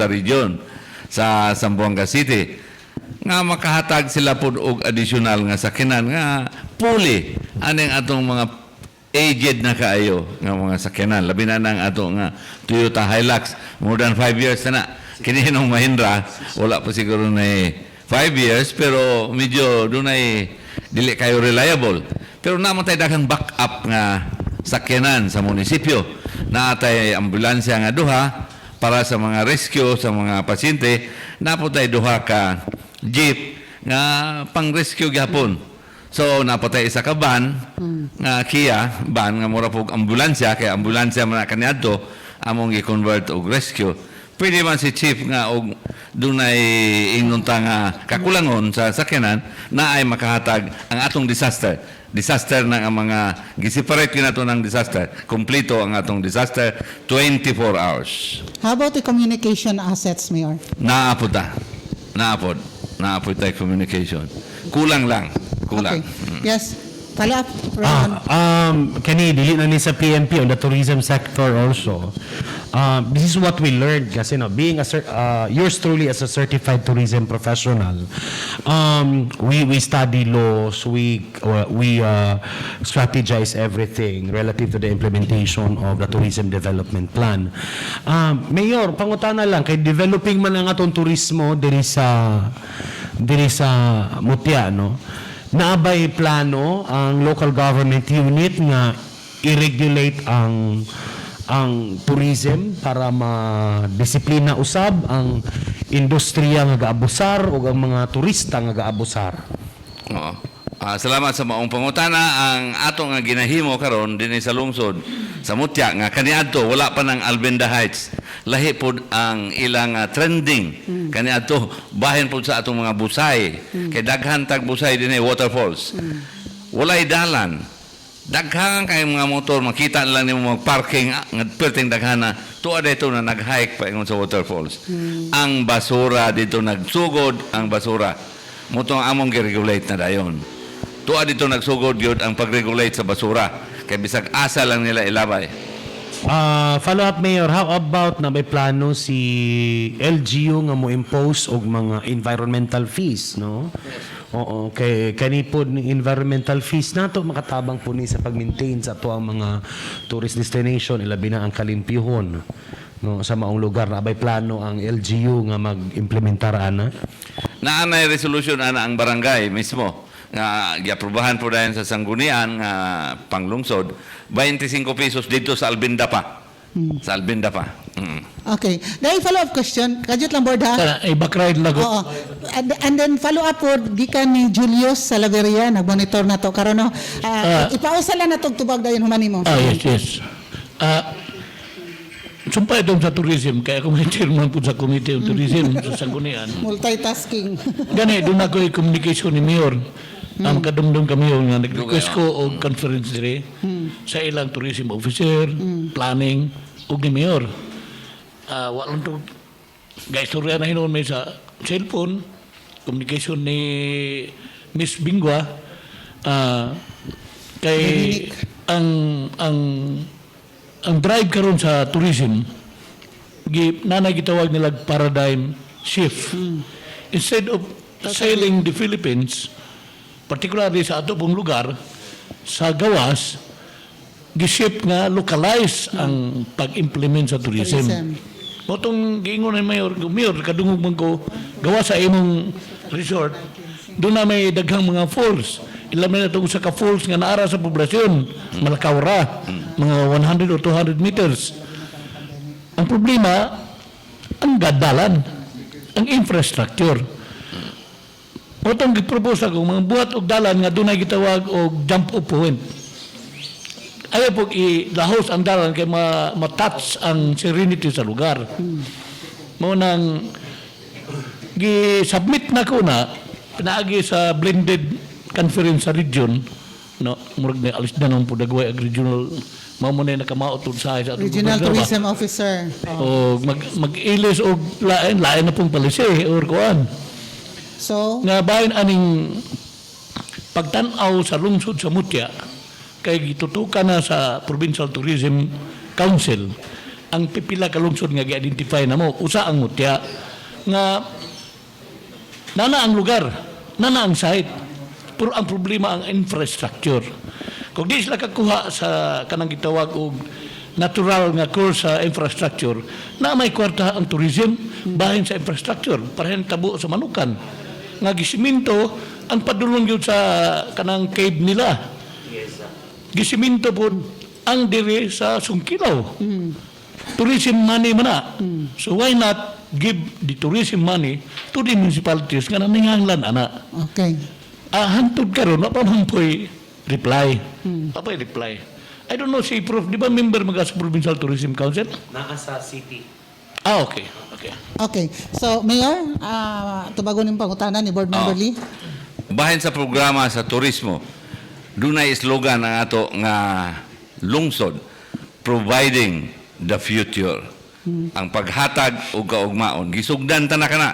sa region sa Zamboanga City nga makahatag sila pud og additional nga sakyanan nga puli aning atong mga aged na kaayo nga mga sakyanan labi na nang ato nga Toyota Hilux more than 5 years na kini nung Mahindra wala pa siguro na 5 years pero medyo dunay dili kayo reliable pero naman tayo daghang backup nga sakyanan sa munisipyo na tay ambulansya nga duha para sa mga rescue sa mga pasyente napo tayo duha ka jeep nga pang-rescue gihapon. So napatay isa ka van nga Kia van nga mura pog ambulansya kay ambulansya man kaniadto among i-convert og rescue. Pwede man si chief nga og dunay inunta nga kakulangon sa sakyanan na ay makahatag ang atong disaster ng mga gi-separate kinato ng disaster. Kompleto ang atong disaster 24 hours. How about the communication assets, Mayor? Naapod tayo communication. Kulang lang. Okay. Yes. Follow up, Ron. Kani dili na ni sa PNP on the tourism sector also. This is what we learned kasi no, being yours truly as a certified tourism professional. We study laws, we strategize everything relative to the implementation of the tourism development plan. Mayor, pangutana lang kay developing man ang atong turismo diri sa Mutya, no? Naabay plano ang local government unit nga i-regulate ang tourism para ma-disiplina usab ang industriya nga gaabusar o ang mga turista nga gaabusar. Oo. Salamat sa maong pangutana. Ang ato nga ginahimo karon dinhi sa lungsod sa Mutya nga kaniadto wala pa ng Albenda Heights. Lahi pod ang ilang trending kaniadto bahin pod sa atong mga busay. Kay daghan tag busay dinhi waterfalls. Walay dalan. Daghan kay mga motor makita lang nimo mag-parking nga perting daghana tuwa dito na nag-hike pa ingon sa waterfalls. Ang basura dito nagsugod ang basura. Mutong among gi-regulate na dayon. Tuwa dito nagsugod gyud ang pag-regulate sa basura. Kay bisag asa lang nila ilabay. Follow up, Mayor, how about na may plano si LGU nga mo impose og mga environmental fees, no? Oo, kay kani po ni environmental fees nato makatabang po ni sa pag-maintain sa ato ang mga tourist destination ilabi na ang Kalimpihon, no, sa maong lugar na bay plano ang LGU nga mag-implementar ana. Naanay resolution ana ang barangay mismo nga giaprobahan po dayon sa sanggunian nga panglungsod 25 pesos dito sa Albenda pa. Sa Albenda pa. Okay. Dahil follow-up question, kadyo lang board ha? Sana, back-ride lang ko. Oo. And then follow-up po, gikan ni Julius Salaveria, nag-monitor na to. Karon no, ipausa lang na itong tubag dayon humani mo. Yes. Sumpay itong sa tourism, kaya kung may chairman po sa Committee on Tourism sa Sanggunian. Multitasking. Gani, doon ako yung communication ni Mayor. Ang kadumdum kami yung nga nag-request ko o conference dire sa ilang tourism officer, planning, o ni Mayor. Walang to, guys, storya na hinoon may sa cellphone, communication ni Miss Bingwa, kay ang drive karon sa tourism, nanay gitawag nila paradigm shift. Instead of sailing the Philippines, particularly sa ato pong lugar, sa gawas, gisip nga localize ang pag-implement sa tourism. Motong giingon ni Mayor, kadungog man ko, gawa sa imong resort, doon na may daghang mga falls. Ilamin na itong sa ka-falls nga naara sa poblasyon, Malakawra, mga 100 or 200 meters. Ang problema, ang gadalan, ang infrastructure. O itong gipropose ako, mga buhat o dalan nga doon ay gitawag o jump-off point. Ayaw po ilahos ang dalan kay matouch ang serenity sa lugar. Mo nang gi-submit na ko na, pinaagi sa blended conference sa region, no, murag na alis na nung pudagway ag regional, mamunay na kamaotod sa Regional Tourism Officer. O mag-ilis o lain na pong palisi or kuan. So, Nga bayan aning pagtanaw sa lungsod sa Mutya kay gitutukan na sa Provincial Tourism Council ang pipila ka lungsod nga gi-identify na mo, usa ang Mutya, nga nana ang lugar, nana ang site, pero ang problema ang infrastructure. Kung di sila kakuha sa kanang gitawag og natural nga course sa infrastructure, na may kwarta ang tourism, bahin sa infrastructure, parehan tabo sa manukan. Nga gisiminto, ang padulong yun sa kanang cave nila. Gisiminto po ang dire sa Sungkilaw. Tourism money man na. So why not give the tourism money to the municipalities nga naninganglan ana? Okay. Hantod karon pa man po'y reply. Papay reply. I don't know si Prof, di ba member mga sa Provincial Tourism Council? Naa sa city. Okay. Okay. Okay. So, Mayor, tubagon yung pangutanan ni Board Member Lee. Bahin sa programa sa turismo, doon ay slogan ang ato nga lungsod, providing the future. Ang paghatag o kaugmaon, gisugdan ta na kana.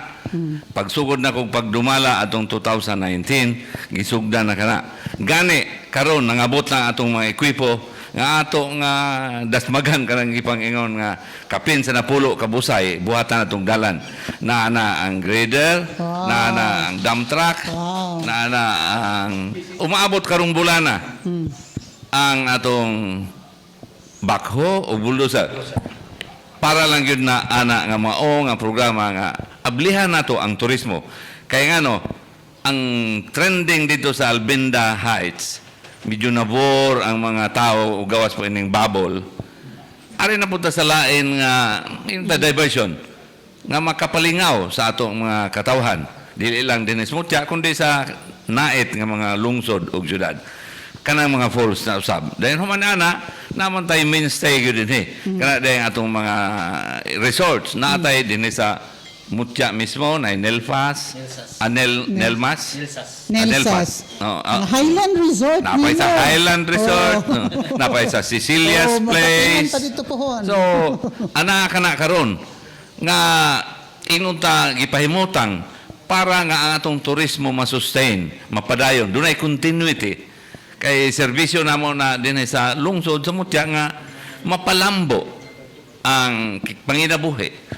Pagsugod na kong pagdumala atong 2019, gisugdan na kana. Gani, karon nangabot na atong mga ekwipo, nga ato nga dasmagan kanang ipangingon nga kapin sa napulo kabusay buhatan atong dalan na ang grader na ang dump truck na ang umaabot karong bulana ang atong backhoe o bulldozer para lang yun na ana nga mao nga programa nga ablihan nato ang turismo kay nga no ang trending dito sa Albinda Heights medyo nabor ang mga tao o gawas po ining bubble. Ari na punta sa lain nga yung diversion nga makapalingaw sa atong mga katawhan. Dili lang din sa Mutya kundi sa nait nga mga lungsod o syudad. Kanang mga falls na usab. Dahil humanana naman tayo mainstay gyud din kana dahil atong mga resorts na tayo din sa Mutya mismo na Nelfas, Nelmas, Nelsas. Highland Resort. Napay sa Highland Resort, napay sa Cecilia's Place. So, ana kana karon nga inunta gipahimutang para nga ang atong turismo masustain, mapadayon, dunay continuity kay serbisyo namo na dinhi sa lungsod sa Mutya nga mapalambo ang panginabuhi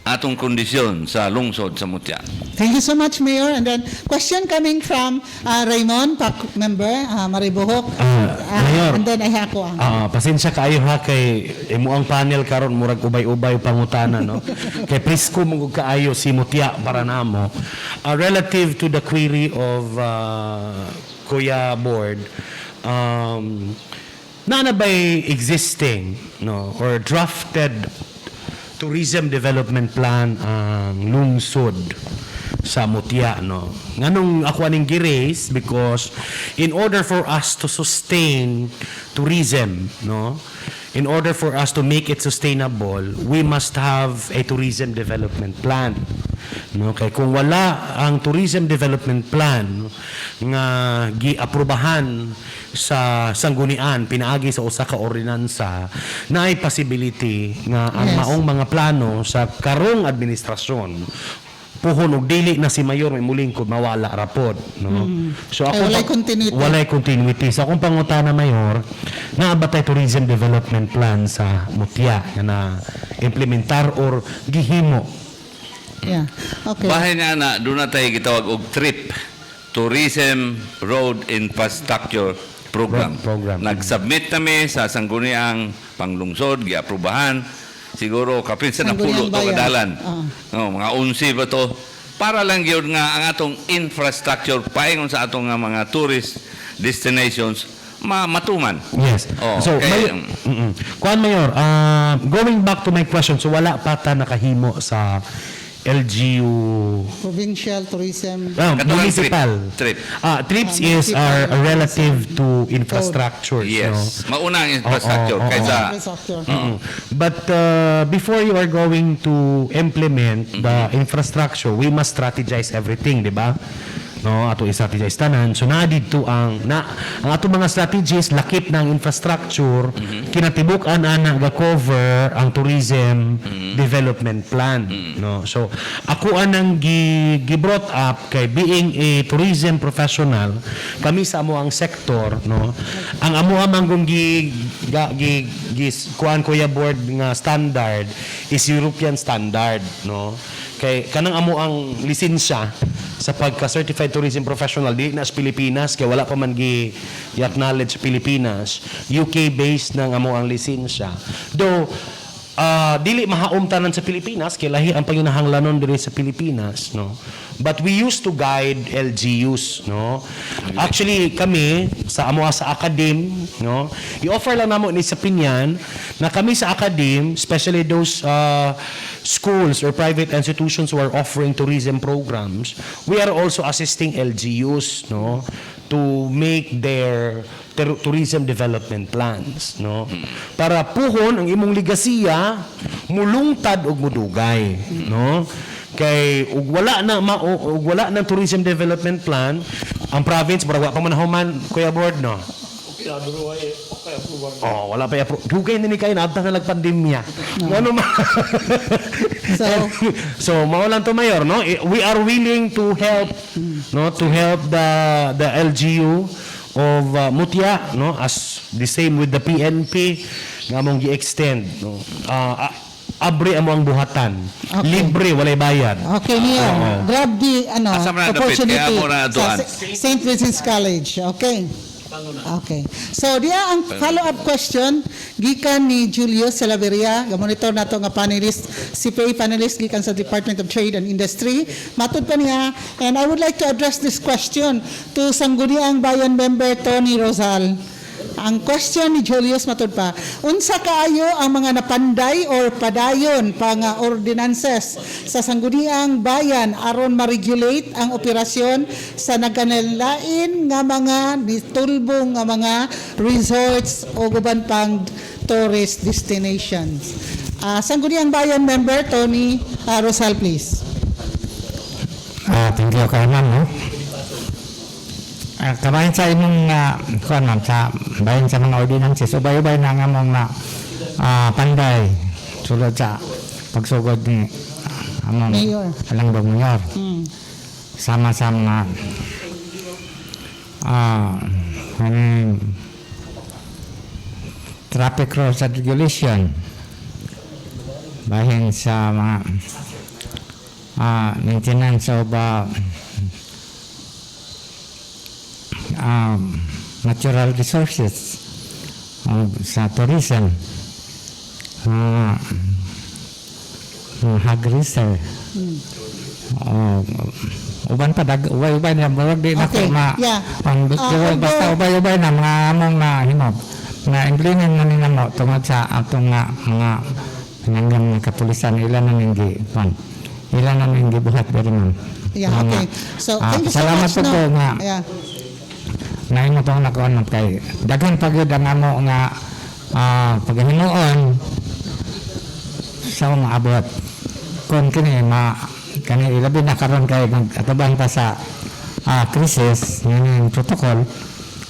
atong kondisyon sa lungsod sa Mutya. Thank you so much, Mayor. And then, question coming from Raymond, PAC member, Maribohok. Mayor. And then, ay ako ang. Pasensya kaayo ha kay imo ang panel karon murag ubay-ubay pangutana no. Kay presko mo kaayo si Mutya para namo. Relative to the query of Kuya Board, na ba'y existing no or drafted tourism development plan ang lungsod sa Mutya no nganong ako aning gi-raise because in order for us to sustain tourism no in order for us to make it sustainable we must have a tourism development plan no kay kung wala ang tourism development plan nga giaprubahan sa sanggunian pinaagi sa usa ka ordinansa na ay possibility nga ang maong mga plano sa karong administrasyon puhon og dili na si mayor may mulingkod mawala rapod no so ako walay continuity sa akong pangutana mayor naa ba tay tourism development plan sa Mutya nga na implementar or gihimo. Yeah. Okay. Bahay nga na doon na tayo gitawag og TRIP, Tourism Road Infrastructure Program. Nag-submit kami sa sangguniang panglungsod, giaprubahan, siguro kapin sa napulo to kadalan. No, mga 11 ba to? Para lang yun nga ang atong infrastructure paingon sa atong nga mga tourist destinations matuman. Yes. So, Kuan Mayor, going back to my question, so wala pa ta nakahimo sa LGU Provincial Tourism Municipal TRIP. TRIPS is are relative to infrastructure. Yes. Mauna ang infrastructure kaysa But before you are going to implement the infrastructure, we must strategize everything, di ba? no, ato i-strategize tanan. So naa didto ang ato mga strategies lakip ng infrastructure kinatibuk-an ana ga cover ang tourism development plan, no. So ako anang gi brought up kay being a tourism professional kami sa amo ang sektor, no. Ang amo amang kuan kuya board nga standard is European standard, no. Kay kanang amo ang lisensya sa pagka-certified tourism professional di na sa Pilipinas kay wala pa man i-acknowledge sa Pilipinas, UK based nang amo ang lisensya. Though dili mahaom tanan sa Pilipinas kay lahi ang panginahanglanon diri sa Pilipinas, no. But we used to guide LGUs, no. Actually kami sa amo sa academe, no, i-offer lang namo ni sa Pinyan na kami sa academe, especially those schools or private institutions who are offering tourism programs, we are also assisting LGUs, no, to make their tourism development plans, no, para puhon ang imong ligasiya mulungtad og mudugay, no. Kay ug wala na tourism development plan ang province murag wa pa manahuman kuya board, no. Oh, wala pa i-approve. Dugay na ni kayo na abtang nalag pandemya. Ano ma? So mao lang to mayor, no. We are willing to help, no, to help the LGU of Mutya, no, as the same with the PNP nga among gi-extend, no. Abre amo ang buhatan. Okay. Libre, walay bayad. Okay, Mayor. Grab the Asa man ang dapit? Kaya opportunity mo na doon. sa St. Vincent's College. Okay. Okay. So, diya ang follow-up question gikan ni Julius Salaveria, ga-monitor nato nga panelist, CPA panelist gikan sa Department of Trade and Industry. Matud pa niya, and I would like to address this question to Sangguniang Bayan member Tony Rosal. Ang question ni Julius matud pa, unsa kaayo ang mga napanday or padayon pa nga ordinances sa Sangguniang Bayan aron ma-regulate ang operasyon sa nagkanalain nga mga nitulbong nga mga resorts o guban pang tourist destinations. Sangguniang Bayan member Tony Rosal, please. Thank you kay ma'am, no? Kabayan sa imong kuan ma'am, sa bayan sa mga ordinances, ubay-ubay na nga mong panday sulod sa pagsugod ni among Mayor. Halangbang Mayor. Sama-sama traffic rules and regulation bahin sa mga maintenance of natural resources sa tourism, hag reserve, uban pa ubay-ubay na murag di na Okay, yeah. ang basta ubay-ubay na mga among na himog na implement na ninamo tungod sa atong mga pinanggam ng kapulisan ilan na ninggi buhat diri man. Yeah, okay. So, thank you so salamat much. po po nga Yeah. na imo pang nakuan kay daghan pagyud ang amo nga paghinuon sa maabot kon kini kani ilabi na karon kay atubang pa sa crisis yung protocol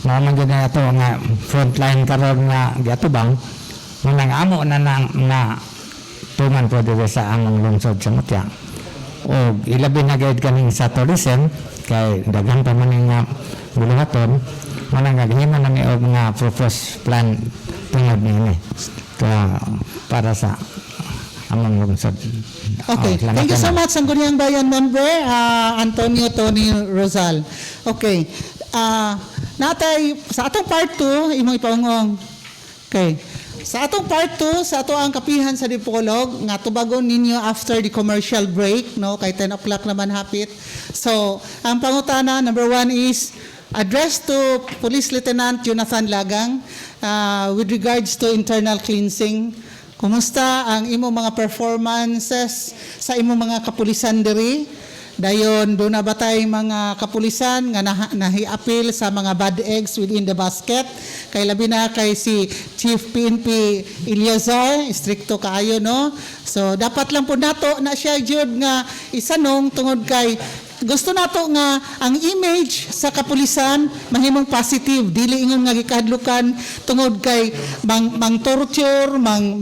mao man gyud ato nga frontline karon nga giatubang nang amo na tuman po dito sa among lungsod sa Mutya o ilabi na gayud kaning sa tourism kay daghan pa man nga buluhaton manang gaghiman na may mga proposed plan tungod niini para sa among lungsod. Okay. Thank you so much, Sangguniang Bayan member Antonio Tony Rosal. Okay. Natay sa atong part 2 imong ipaungong. Okay. Sa atong part 2, sa ato ang kapihan sa Dipolog, nga tubagon ninyo after the commercial break, no? Kay 10 o'clock naman hapit. So, ang pangutana, number 1 is, address to Police Lieutenant Jonathan Lagang with regards to internal cleansing. Kumusta ang imong mga performances sa imong mga kapulisan diri? Dayon, doon na ba tayong mga kapulisan nga nahi-appeal sa mga bad eggs within the basket? Kay labi na kay si Chief PNP Eliazar, stricto kaayo, no? So, dapat lang po nato na siya jud nga isanong tungod kay gusto nato nga ang image sa kapulisan mahimong positive, dili ingon nga gikadlukan tungod kay mang torture, mang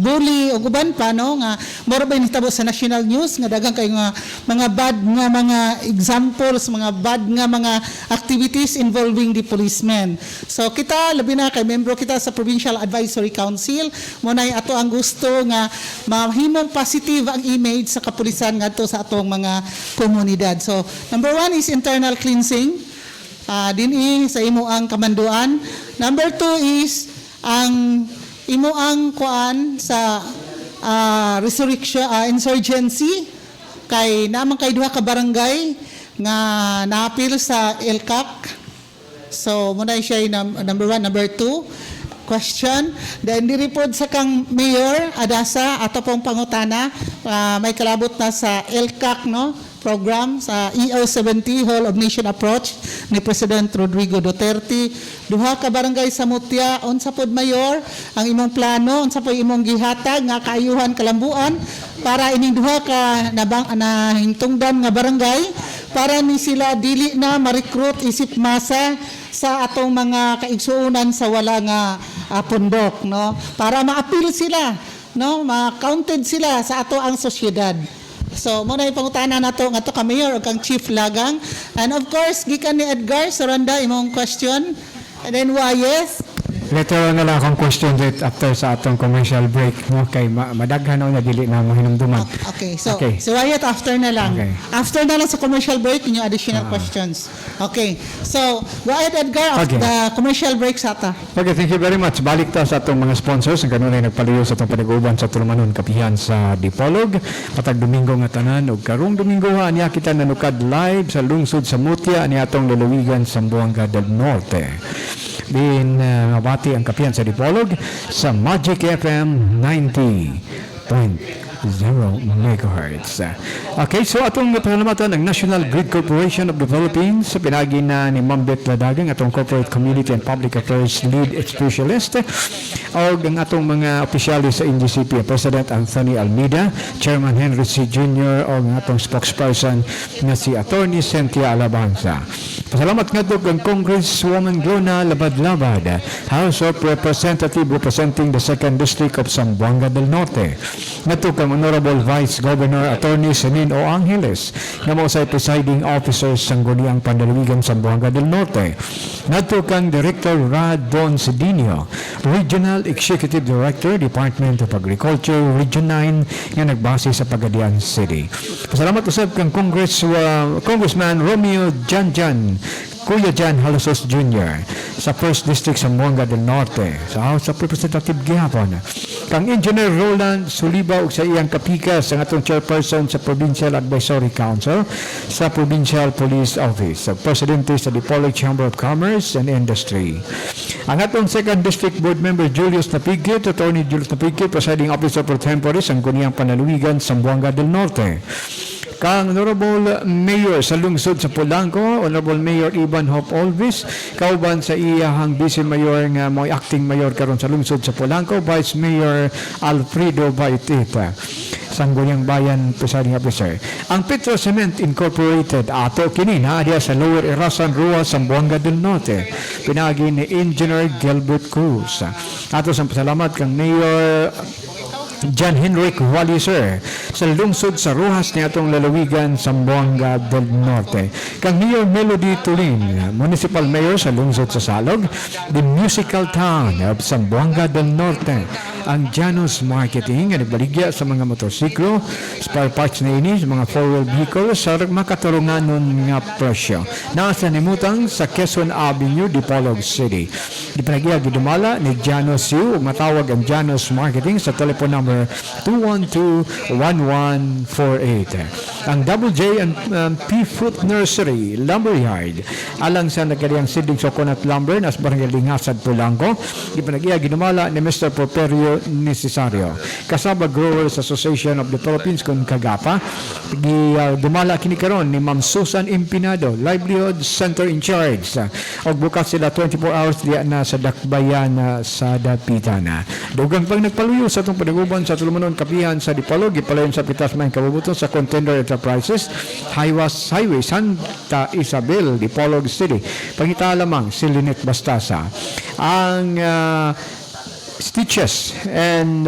bully o uban pa no nga mora ba nitabo sa national news nga daghang kay nga mga bad nga mga examples, mga bad nga mga activities involving the policemen. So kita labi na kay membro kita sa Provincial Advisory Council mo nay ato ang gusto nga mahimong positive ang image sa kapulisan ngadto sa atong mga komunidad. So number 1 is internal cleansing. Dinhi sa imo ang kamanduan. Number 2 is ang imo ang kuan sa resurrection insurgency kay naman kay duha ka barangay nga naapil sa ELCAC. So muna siya number 1, number 2 question. Then direport sa kang Mayor Adasa ato pong pangutana may kalabot na sa ELCAC no program sa EO70 Whole of Nation Approach ni President Rodrigo Duterte. Duha ka barangay sa Mutya, unsa pod Mayor ang imong plano, unsa pod imong gihatag nga kaayuhan kalambuan para ining duha ka nahingtungdan nga barangay para ni sila dili na ma-recruit isip masa sa atong mga kaigsuonan sa wala nga pundok no para ma-appeal sila no ma-counted sila sa ato ang sosyedad. So muna yung pangutana nato nga to ka Mayor o kang Chief Lagang, and of course gikan ni Edgar Soranda imong question, and then why yes. Later na lang akong question date after sa atong commercial break no kay madaghan na dili na mo hinumduman. Okay, so Wyatt after na lang. Okay. After na lang sa commercial break inyo additional questions. Okay. So Wyatt Edgar after Okay. the commercial break sata. Okay, thank you very much. Balik ta sa atong mga sponsors ang kanunay nagpaliyo sa atong panag-uban sa Tulumanon Kapihan sa Dipolog. Patag Domingo nga tanan ug karong Domingo ha niya kita nanukad live sa lungsod sa Mutya ni atong lalawigan sa Zamboanga del Norte. Mabati ang Kapihan sa Dipolog sa Magic FM 90.0 megahertz. Okay, so atong pasalamatan ang National Grid Corporation of the Philippines sa pinagi na ni Ma'am Bet Ladagang atong Corporate Community and Public Affairs Lead Specialist o ang atong mga opisyalis sa NGCP, President Anthony Almeida, Chairman Henry C. Jr. o ang atong spokesperson na si Attorney Cynthia Alabanza. Pasalamat nga ito ang Congresswoman Glona Labad-Labad, House of Representative representing the 2nd District of Zamboanga del Norte. Nga ito kang Honorable Vice Governor Attorney Senin O. Angeles, nga mo sa presiding officer sa Sangguniang Pandalawigan Zamboanga del Norte. Nga ito kang Director Rad Don Cedinio, Regional Executive Director, Department of Agriculture, Region 9, nga nagbase sa Pagadian City. Pasalamat usab kang Congressman Romeo Janjan, Kuya Jan Halosos Jr. sa 1st District sa Zamboanga del Norte sa House of Representative gihapon. Kang Engineer Roland Suliba ug sa iyang kapika sa atong chairperson sa Provincial Advisory Council sa Provincial Police Office sa Presidente sa Dipolog Chamber of Commerce and Industry. Ang atong 2nd District Board Member Julius Napigit, Attorney Julius Napigit, Presiding Officer Pro Tempore sa Sangguniang Panalawigan sa Zamboanga del Norte. Kang Honorable Mayor sa lungsod sa Polanco, Honorable Mayor Ivan Hope Olvis, kauban sa iyahang Vice Mayor nga mo acting mayor karon sa lungsod sa Polanco, Vice Mayor Alfredo Baitita, Sangguniang Bayan Presiding Officer. Ang Petro Cement Incorporated ato kini na diya sa Lower Erasan, Rua, Zamboanga del Norte. Pinagi ni Engineer Gilbert Cruz. Ato sa pasalamat kang Mayor John Henrik Walliser sa lungsod sa Rojas ni atong lalawigan Zamboanga del Norte. Kang Mayor Melody Tulin, Municipal Mayor sa lungsod sa Salog, the Musical Town of Zamboanga del Norte. Ang Janus Marketing ang nagbaligya sa mga motorsiklo, spare parts na ini, sa mga four-wheel vehicles sa makatarunganon nga presyo. Nasa nimutang sa Quezon Avenue, Dipolog City. Di panagya gidumala ni Janus Yu ug matawag ang Janus Marketing sa telephone number 212-1148. Ang Double J and P Fruit Nursery, Lumberyard, alang sa nagkaliang Siding Coconut Lumber, nas Barangay Lingasad, Polanco. Di panagya gidumala ni Mr. Properio nesesaryo. Kasaba Growers Association of the Philippines kung kagapa, dumala kini karon ni Ma'am Susan Impinado, Livelihood Center in Charge. Og bukas sila 24 hours diya na sa Dakbayan sa Dapitan. Dugang pag nagpaluyo sa itong panaguban sa Tulumanon Kapihan sa Dipolog, ipalayon sa Pitas May Kabubuton sa Contender Enterprises, Highway Santa Isabel, Dipolog City. Pangita lamang si Lynette Bastasa. Ang stitches and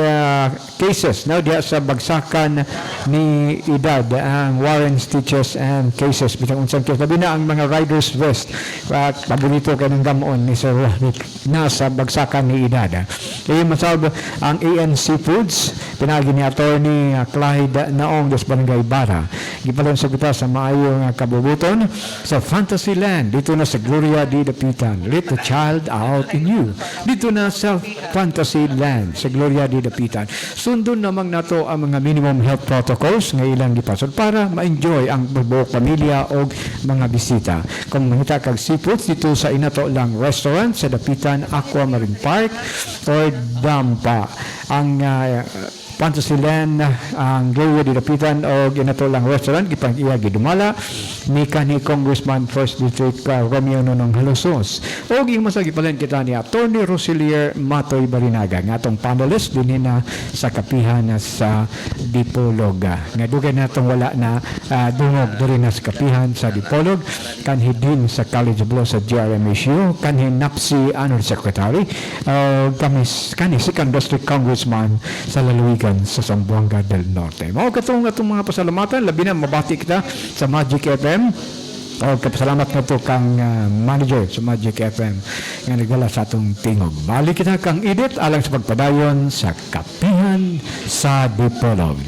cases now diya sa bagsakan ni edad ang Warren stitches and cases bitang unsang case labi na ang mga riders vest at paborito kay ng gamon ni Sir Rick na sa bagsakan ni edad kaya masab ang ANC Foods pinagi ni attorney Clyde Naong dos Barangay Bara gipalon sa kita sa maayong kabubuton sa Fantasyland dito na sa Gloria di Dapitan. Let the child out in you dito na sa Fantasyland sa Gloria di Dapitan. Sundon namang nato ang mga minimum health protocols nga ilang gipasod para ma-enjoy ang buong pamilya o mga bisita. Kung mangita kag seafoods dito sa inato lang restaurant sa Dapitan Aquamarine Park or Dampa ang Fantasyland ang Gloria di Dapitan o inato lang restaurant gipang iya gidumala ni kanhi Congressman First District Romeo Nonong Halosos o gimasagi palen kita ni Attorney Roselier Matoy Barinaga nga atong panelist dinhi na sa kapihan sa Dipolog nga dugay natong wala na dungog diri na sa kapihan sa Dipolog kanhi din sa College of Law sa GRMSU kanhi NAPSI Honor Secretary kanhi Second District Congressman sa Laluigan sa Zamboanga del Norte. Mao katong atong mga pasalamatan labi na mabati kita sa Magic FM o kapasalamat na to kang manager sa Magic FM nga nagdala sa atong tingog. Balik kita kang edit alang sa pagpadayon sa kapihan sa Dipolog.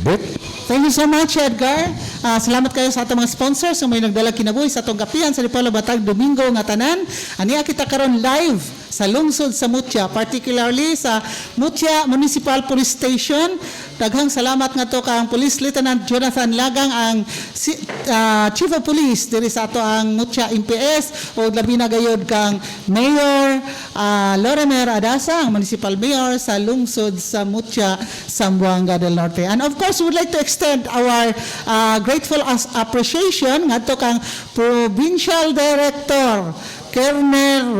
Thank you so much, Edgar. Salamat kayo sa atong mga sponsors sa may nagdala kinabuhi sa atong kapihan sa Dipolog Batag Domingo nga tanan. Aniya kita karon live sa lungsod sa Mutya, particularly sa Mutya Municipal Police Station. Daghang salamat nga to kang Police Lieutenant Jonathan Lagang ang Chief of Police diri sa ato ang Mutya MPS o labi na gayod kang Mayor Lorimer Adasa, ang Municipal Mayor sa lungsod sa Mutya, Zamboanga del Norte. And of course, we would like to extend our grateful appreciation nga to kang Provincial Director Colonel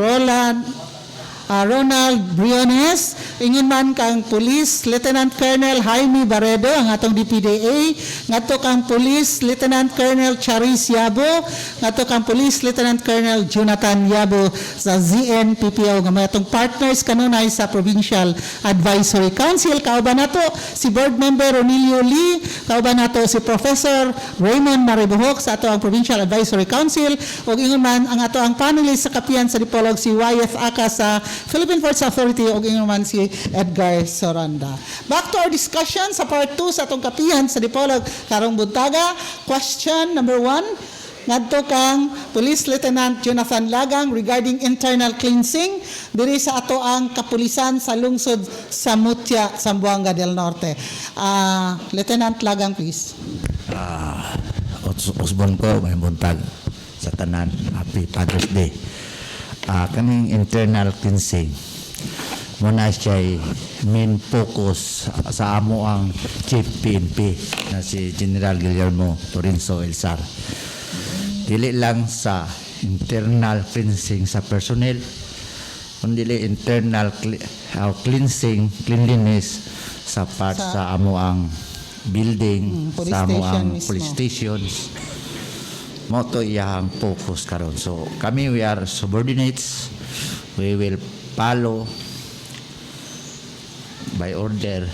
Ronald Briones, ingon man kang Police Lieutenant Colonel Jaime Barredo, ang atong DPDA, ngadto kang Police Lieutenant Colonel Charis Yabo, ngadto kang Police Lieutenant Colonel Jonathan Yabo sa ZNPPO, nga may atong partners kanunay sa Provincial Advisory Council. Kauban nato si Board Member Ronilio Lee, kauban nato si Professor Raymond Maribuhok sa ato ang Provincial Advisory Council, ug ingon man ang ato ang panelist sa kapihan sa Dipolog si YF Aka sa Philippine Ports Authority o naman si Edgar Soranda. Back to our discussion sa part 2 sa atong kapihan sa Dipolog karong buntaga. Question number 1 ngadto kang Police Lieutenant Jonathan Lagang regarding internal cleansing diri sa ato ang kapulisan sa lungsod sa Mutya, Zamboanga del Norte. Lieutenant Lagang, please. Usbon ko, may buntag sa tanan. Happy Father's Day. Kaning internal cleansing muna siya main focus sa amo ang Chief PNP na si General Guillermo Lorenzo Elzar. Dili lang sa internal cleansing sa personnel, kundi internal cleanliness sa part sa amo ang building, sa amo ang police stations. Moto iyang focus karon. So kami, we are subordinates. We will follow by order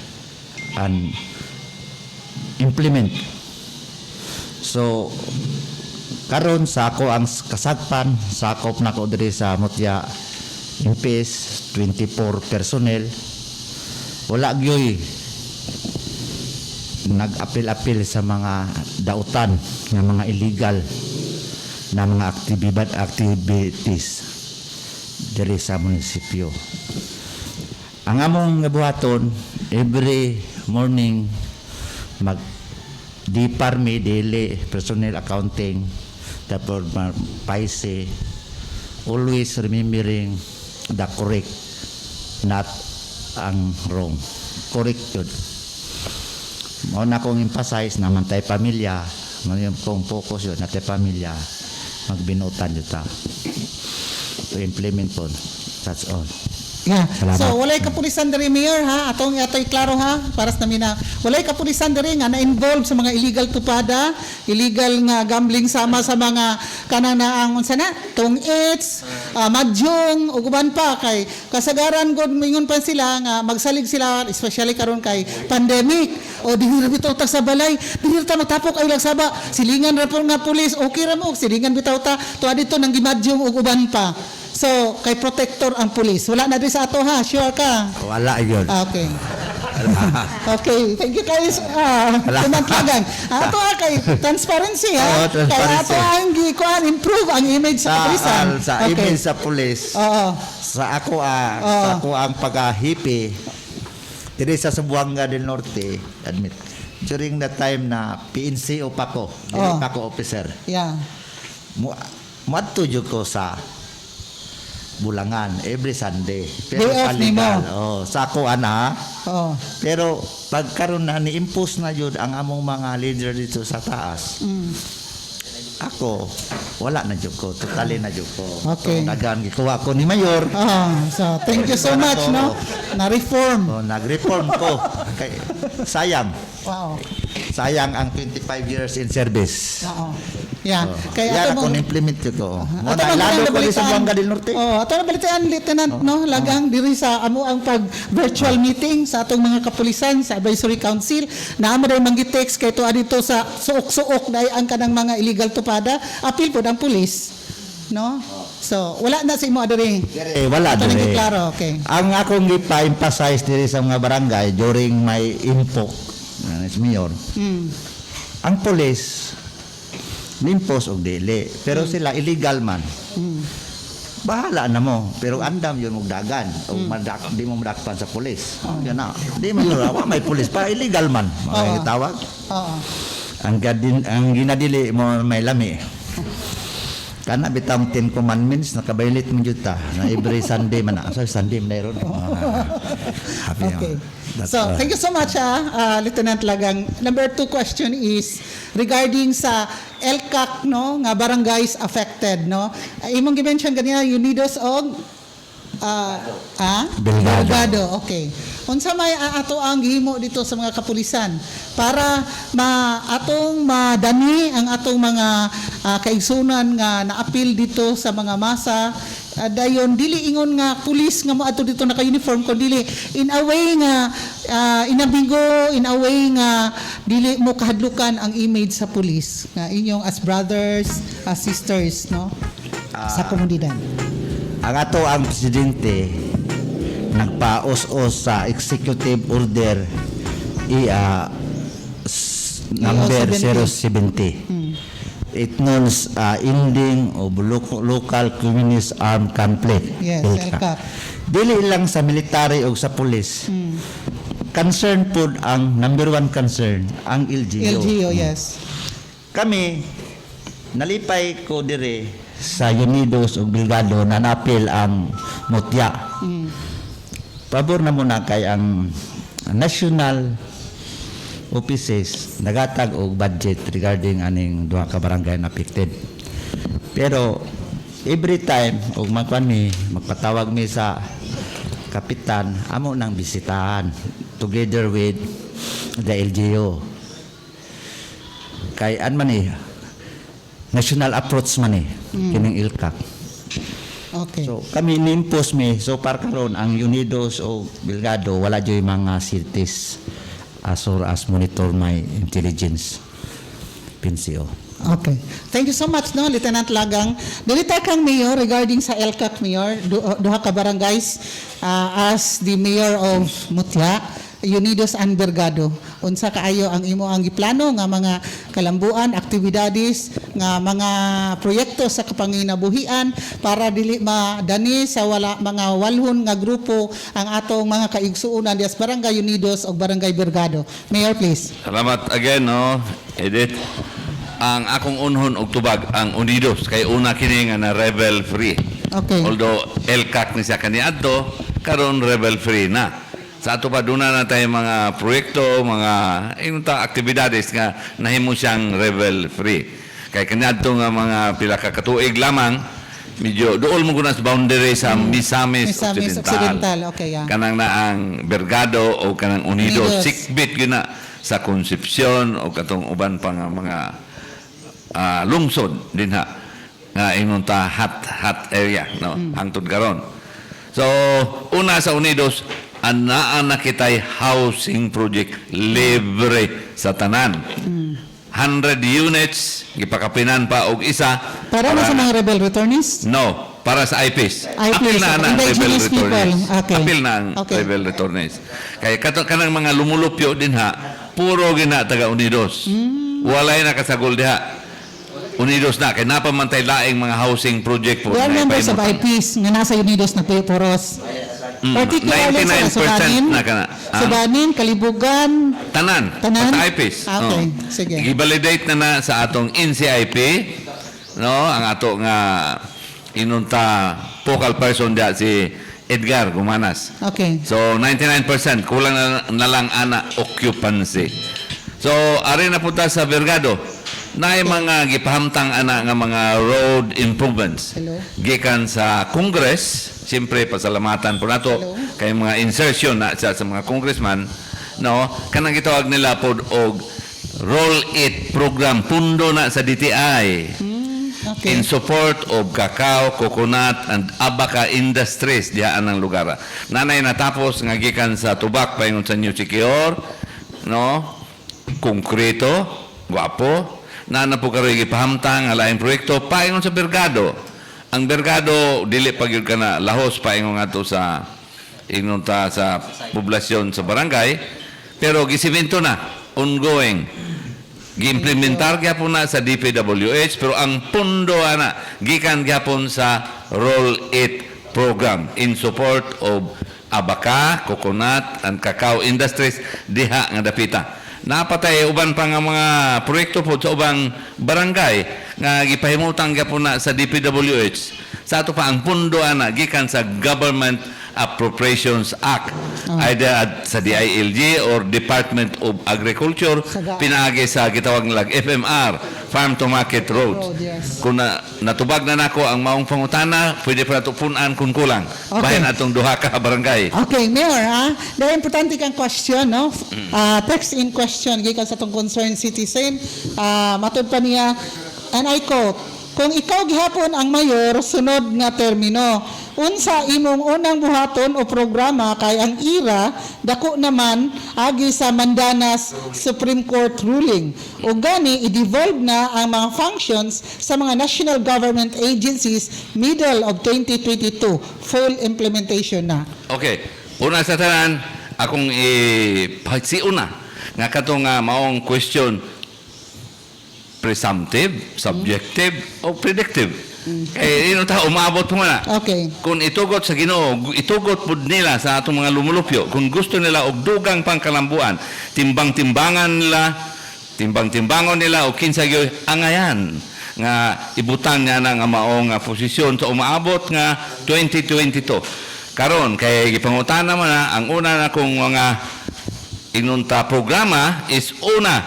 and implement. So karon sa ako ang kasagpan, sakop na ko diri sa Mutya MPS 24 personnel. Wala gyoy nag-apil-apil sa mga dautan ng mga illegal na mga activities diri sa munisipyo. Ang among nabuhaton every morning mag-DPARMI daily personnel accounting tapos paise, always remembering the correct, not ang wrong. correct yun. Mao na kong emphasize naman tayo pamilya, mo yung kong focus yun, na tayo pamilya, magbinutan yun ta. To implement po. That's all. Yeah. Salamat. So walay kapulisan diri Mayor ha, atong klaro ha para sa namin na walay kapulisan diri nga na-involved sa mga illegal tupada, illegal nga gambling sama sa mga kanang naang unsa na tong eats, madjong ug uban pa kay kasagaran gud mingon pa sila nga magsalig sila especially karon kay pandemic o dihir bitaw ta sa balay, dihir ta matapok ay lagsaba, silingan ra po nga pulis, okay ra mo silingan bitaw ta tuwa dito nang gimadjong ug uban pa. So, kay protector ang pulis. Wala na din sa ato ha, sure ka? Wala yun. Okay. Okay, thank you guys. Tinatlagan. Ato kay transparency ha. Oo, transparency. Kaya ato ang gikuan improve ang image sa kapulisan. Sa email sa pulis, Oo. sa ako ang pag-hipi, diri sa Zamboanga del Norte, admit, during the time na PNCO pa ko, dili pa ko officer, Yeah. muadto jud ko sa Bulangan every Sunday. Day off ni mo. Sa ako ana. Oo. Pero pagkaroon na ni-impose na jud ang among mga leader dito sa taas. Ako wala na jud ko, totally na jud ko. Okay. So, dagan gikuha ko ni Mayor. So, thank you so much, no? Na-reform. Nag-reform ko. Kay, sayang. Wow. Sayang ang 25 years in service. Oo. Yeah. Kaya ato ako mong- implement ko. Mo Ato na lalo ko sa Zamboanga del Norte. Ato na balitaan, Lieutenant, no? Lagang diri sa amo ang pag-virtual meeting sa atong mga kapulisan sa Advisory Council. Naamo rin mangi-text kay tuwa dito sa suok-suok na ang kanang mga illegal tupada. Apil po ang pulis. No? So, wala na sa imo adiri. Wala Ito dire. klaro, okay. Ang akong gipa-emphasize diri sa mga barangay during my info as mayor. Ang police nimpos og dili, pero sila illegal man. Bahala na mo, pero andam yun og dagan o di mo madakpan sa pulis. Yan na. Di mo yun, may pulis pa illegal man. Mga tawag. Oo. Ang ginadili mo may lami. Kana bitang 10 commandments nakabaylit mo jud ta na every Sunday man na. So Sunday man ron. Happy. Okay. That's So, all. thank you so much, Lieutenant Lagang. Number 2 question is regarding sa LCAC, no, nga barangays affected, no. Imong gi-mention kanina, Unidos og Belgado. Okay. Unsa may ato ang gihimo dito sa mga kapulisan para atong madani ang atong mga kaigsunan nga naapil dito sa mga masa dayon dili ingon nga pulis nga mo ato dito naka-uniform kun dili in a way nga inabigo, in a way nga dili mo kahadlukan ang image sa pulis nga inyong as brothers, as sisters, no, sa komunidad. Ang ato ang presidente nagpaos-os sa executive order number 070. It knows ending of local communist armed conflict. Yes, LCAC. LCAC. Dili lang sa military o sa police. Concern po ang number 1 concern ang LGU. LGU, yes. Kami nalipay ko dire sa Unidos o Brigado na napil ang mutya. Pabor na muna kay ang national offices nagatag og budget regarding aning duha ka barangay na affected. Pero every time og magpatawag mi sa kapitan amo nang bisitahan together with the LGU. Kay national approach man kining ILCAC. Okay. So kami ni-impose so par karon ang Unidos o Brigado wala joy mga cities as far as monitor my intelligence PNCO. Okay. Thank you so much, no, Lieutenant Lagang. Dalita kang Mayor regarding sa LCAC, Mayor, duha ka barangays as the Mayor of Mutya, Unidos and Brigado. Unsa kaayo ang imo ang giplano nga mga kalambuan, aktibidades, nga mga proyekto sa kapanginabuhian para dili madani sa mga walhon nga grupo ang atong mga kaigsuonan dias Barangay Unidos o Barangay Brigado. Mayor, please. Salamat again, no, Edith. Ang akong unhon og tubag ang Unidos kay una kini nga na rebel free. Okay. Although LCAC ni siya kaniadto karon rebel free na. Sa ato pa doon na tayo mga proyekto, mga aktibidades nga nahimo siyang rebel free. Kaya kanadto nga mga pila ka katuig lamang medyo dool mo guna sa boundary sa Misamis Misamis Occidental. Occidental, okay, yeah. Kanang na ang Bergado o kanang Unidos, Unidos. sikbit gina sa Concepcion o katong uban pa nga mga lungsod din ha nga ingon ta hot area no hangtod karon. So una sa Unidos anaa na kitay housing project libre sa tanan. 100 units gipakapinan pa og isa Para na sa mga rebel returnees? no, para sa IPs. IPs, Apil na ang rebel indigenous people. returnees. Okay. Apil na ang Okay. rebel returnees. Kaya kanang mga lumulupyo din ha, puro gina taga Unidos. Walay na kasagol diha. Unidos na, kaya napamantay laing mga housing project po. They are na members of ipahimutan. IPs nga nasa Unidos na Puros. Particularly sa 99% Subanin, na kana. Subanin, Kalibugan, Tanan. Tanan? Sa IPs. Okay, sige. I-validate na sa atong NCIP, no, ang ato nga inunta focal person dia si Edgar Gumanas. Okay. So 99% kulang na lang ana occupancy. So ari na punta sa Bergado. Naay mga gipahamtang ana nga mga road improvements. Hello. Gikan sa Congress, siyempre pasalamatan po nato Hello. kay mga insertion na sa mga congressman, no, kanang gitawag nila pod og Roll It program pundo na sa DTI. Okay. In support of cacao, coconut, and abaca industries dihaan ang lugar. Nanay natapos nga gikan sa tubak paingon sa New Siquijor, no? Konkreto, guwapo. Nana po karoy gipahamtang nga laing proyekto paingon sa Bergado. Ang Bergado dili pa gyud kana lahos paingon ato sa ingon ta sa poblasyon sa barangay, pero gisimento na ongoing. Giimplementar gyapon na sa DPWH pero ang pundo ana gikan gyapon sa Roll It program in support of abaca, coconut and cacao industries diha nga dapita. Napatay uban pa nga mga proyekto po sa ubang barangay nga gipahimutang gyapon na sa DPWH. Sa ato pa ang pundo ana gikan sa Government Appropriations Act either sa DILG or Department of Agriculture pinaagi sa gitawag nilang FMR Farm to Market Roads. Road, yes. Kung natubag na nako ang maong pangutana pwede pa nato punan kung kulang bahin atong duha ka barangay. Okay, Mayor, dahil importante kang question, no? Text in question, gikan sa itong concerned citizen, matod pa niya, and I quote, kung ikaw gihapon ang mayor, sunod nga termino, unsa imong unang buhaton o programa kay ang IRA, dako naman, agi sa Mandanas Supreme Court ruling. O gani, i-devolve na ang mga functions sa mga national government agencies middle of 2022. Full implementation na. Okay. Una sa tanan, akong ipagsiuna nga katong maong question presumptive, subjective, o predictive. Kaya yun ta umabot mo na. Okay. Kung itugot sa Ginoo, itugot pud nila sa atong mga lumulupyo. Kung gusto nila og dugang pangkalambuan, timbang-timbangon nila o kinsa gyud angayan nga ibutang nga nga maong posisyon sa umaabot nga 2022. Karon kay gipangutana man na ang una na kong mga inunta programa is una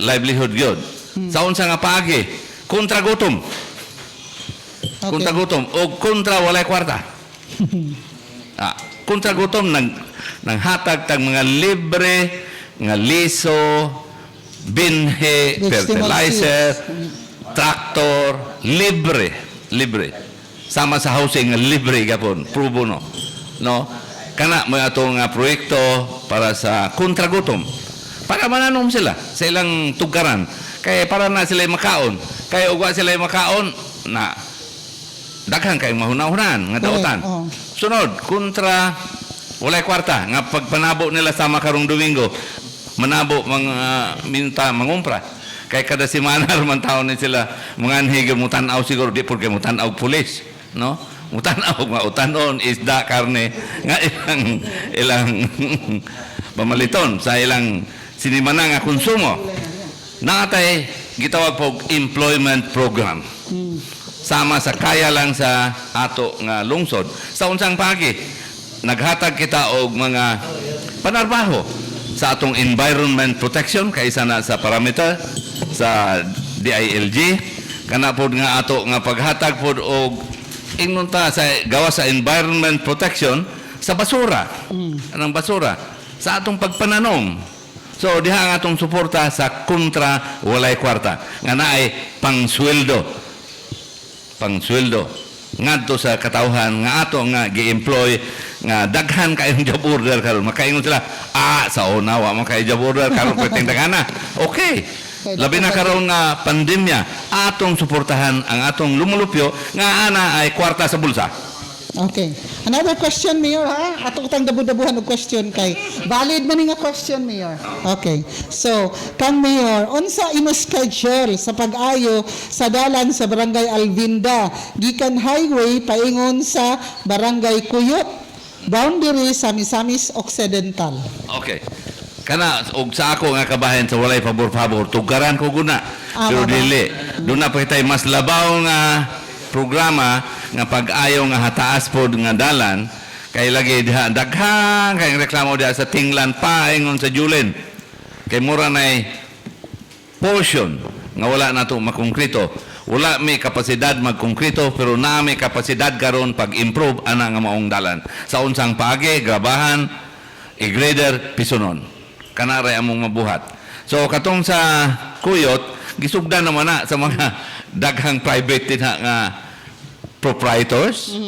livelihood gyud. Sa unsa nga paagi kontra gutom. Okay. Kontra gutom o kontra walay kwarta. Kontra gutom nang hatag tag mga libre nga liso, binhe, fertilizer, traktor, libre. Sama sa housing libre gapon, pro bono. No? Kana mo atong proyekto para sa kontra gutom. Para mananom sila sa ilang tugaran. Kaya para na sila makaon. Kaya ugwa sila makaon na daghan kay mahuna-hunan nga dautan. Sunod, kontra walay kwarta nga pagpanabo nila sa makarong Domingo, manabo mga minta mangumpra. Kay kada semana man taon ni sila mga anhige mutan-aw siguro di porque mutan-aw pulis, no? Mutan-aw nga utanon isda karne nga ilang pamaliton sa ilang sinimana nga konsumo. Natay gitawag pog employment program. Sama sa kaya lang sa ato nga lungsod. Sa unsang pagi, naghatag kita og mga panarbaho sa atong environment protection kaysa na sa parameter sa DILG kana pod nga ato nga paghatag pod og ingnon ta sa gawa sa environment protection sa basura. Anong basura? Sa atong pagpananom. So diha ang atong suporta sa kontra walay kwarta nga naay pangsweldo. Pangsweldo ngadto sa katawhan nga ato nga gi-employ nga daghan kayong job order karon makaingon sila sa una wa man kay job order karon pwedeng daghana okay labi na karon nga pandemya atong suportahan ang atong lumulupyo nga ana ay kwarta sa bulsa. Okay. Another question, Mayor, ha? Ato kitang dabu-dabuhan og question kay valid man nga question, Mayor. Okay. So, kang Mayor, unsa imo schedule sa pag-ayo sa dalan sa Barangay Alvinda gikan highway paingon sa Barangay Kuyot, boundary sa Misamis Occidental? Okay. Kana og sa ako nga kabahin sa walay pabor-pabor tugaran ko guna. Pero dili. Doon na pa kitay mas labaw nga programa nga pag-ayo nga hataas pod nga dalan kay lagi diha daghan kay reklamo diha sa tinglan pa ingon sa Julen. Kay mura nay portion nga wala nato makongkrito. Wala may kapasidad magkongkrito pero na may kapasidad karon pag-improve ana nga maong dalan. Sa unsang paagi, grabahan, i-grader, pisonon. Kanaray among mabuhat. So katong sa Kuyot, gisugdan naman na sa mga daghang private din nga proprietors.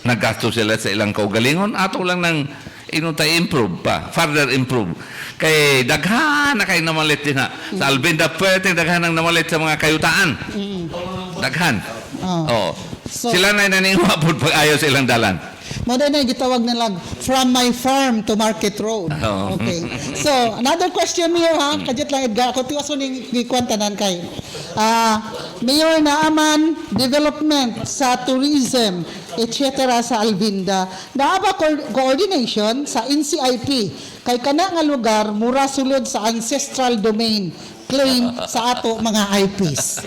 Naggasto sila sa ilang kaugalingon. Ato lang ng inutay improve pa, further improve. Kay daghan na kay namalit din sa Alvinda, pwede daghan ang namalit sa mga kayutaan. Daghan. Oh. So- sila na naningwapod pag-ayo sa ilang dalan. Mo na gitawag nila from my farm to Market Road. Oo. Okay. So, another question, Mayor, ha? Kadit lang, Edgar. Ako tiwaso ni gikwantanan kay. Mayor, naaman development sa tourism, etc. sa Alvinda. Naa ba coordination sa NCIP? Kay kana nga lugar, mura sulod sa ancestral domain claim sa ato mga IPs.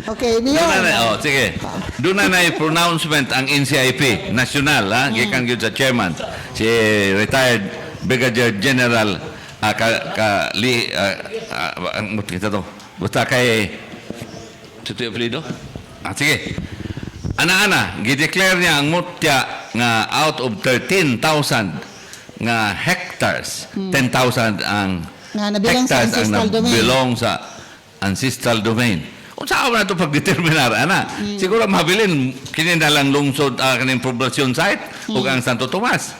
Okay, Mayor. Sige. Doon na pronouncement ang NCIP national gikan gyud sa chairman si retired Brigadier General ang kita to. Basta kay Tutoy Apelido. Sige. Ana-ana, gideclare niya ang mutya nga out of 13,000 nga hectares, 10,000 ang Nga nabilang sa hectares ang ancestral domain. nabilong sa ancestral domain. Kung saan na ito pagdeterminar, ana? Siguro mabilin, kini na lang lungsod kaning poblasyon site ug ang Santo Tomas.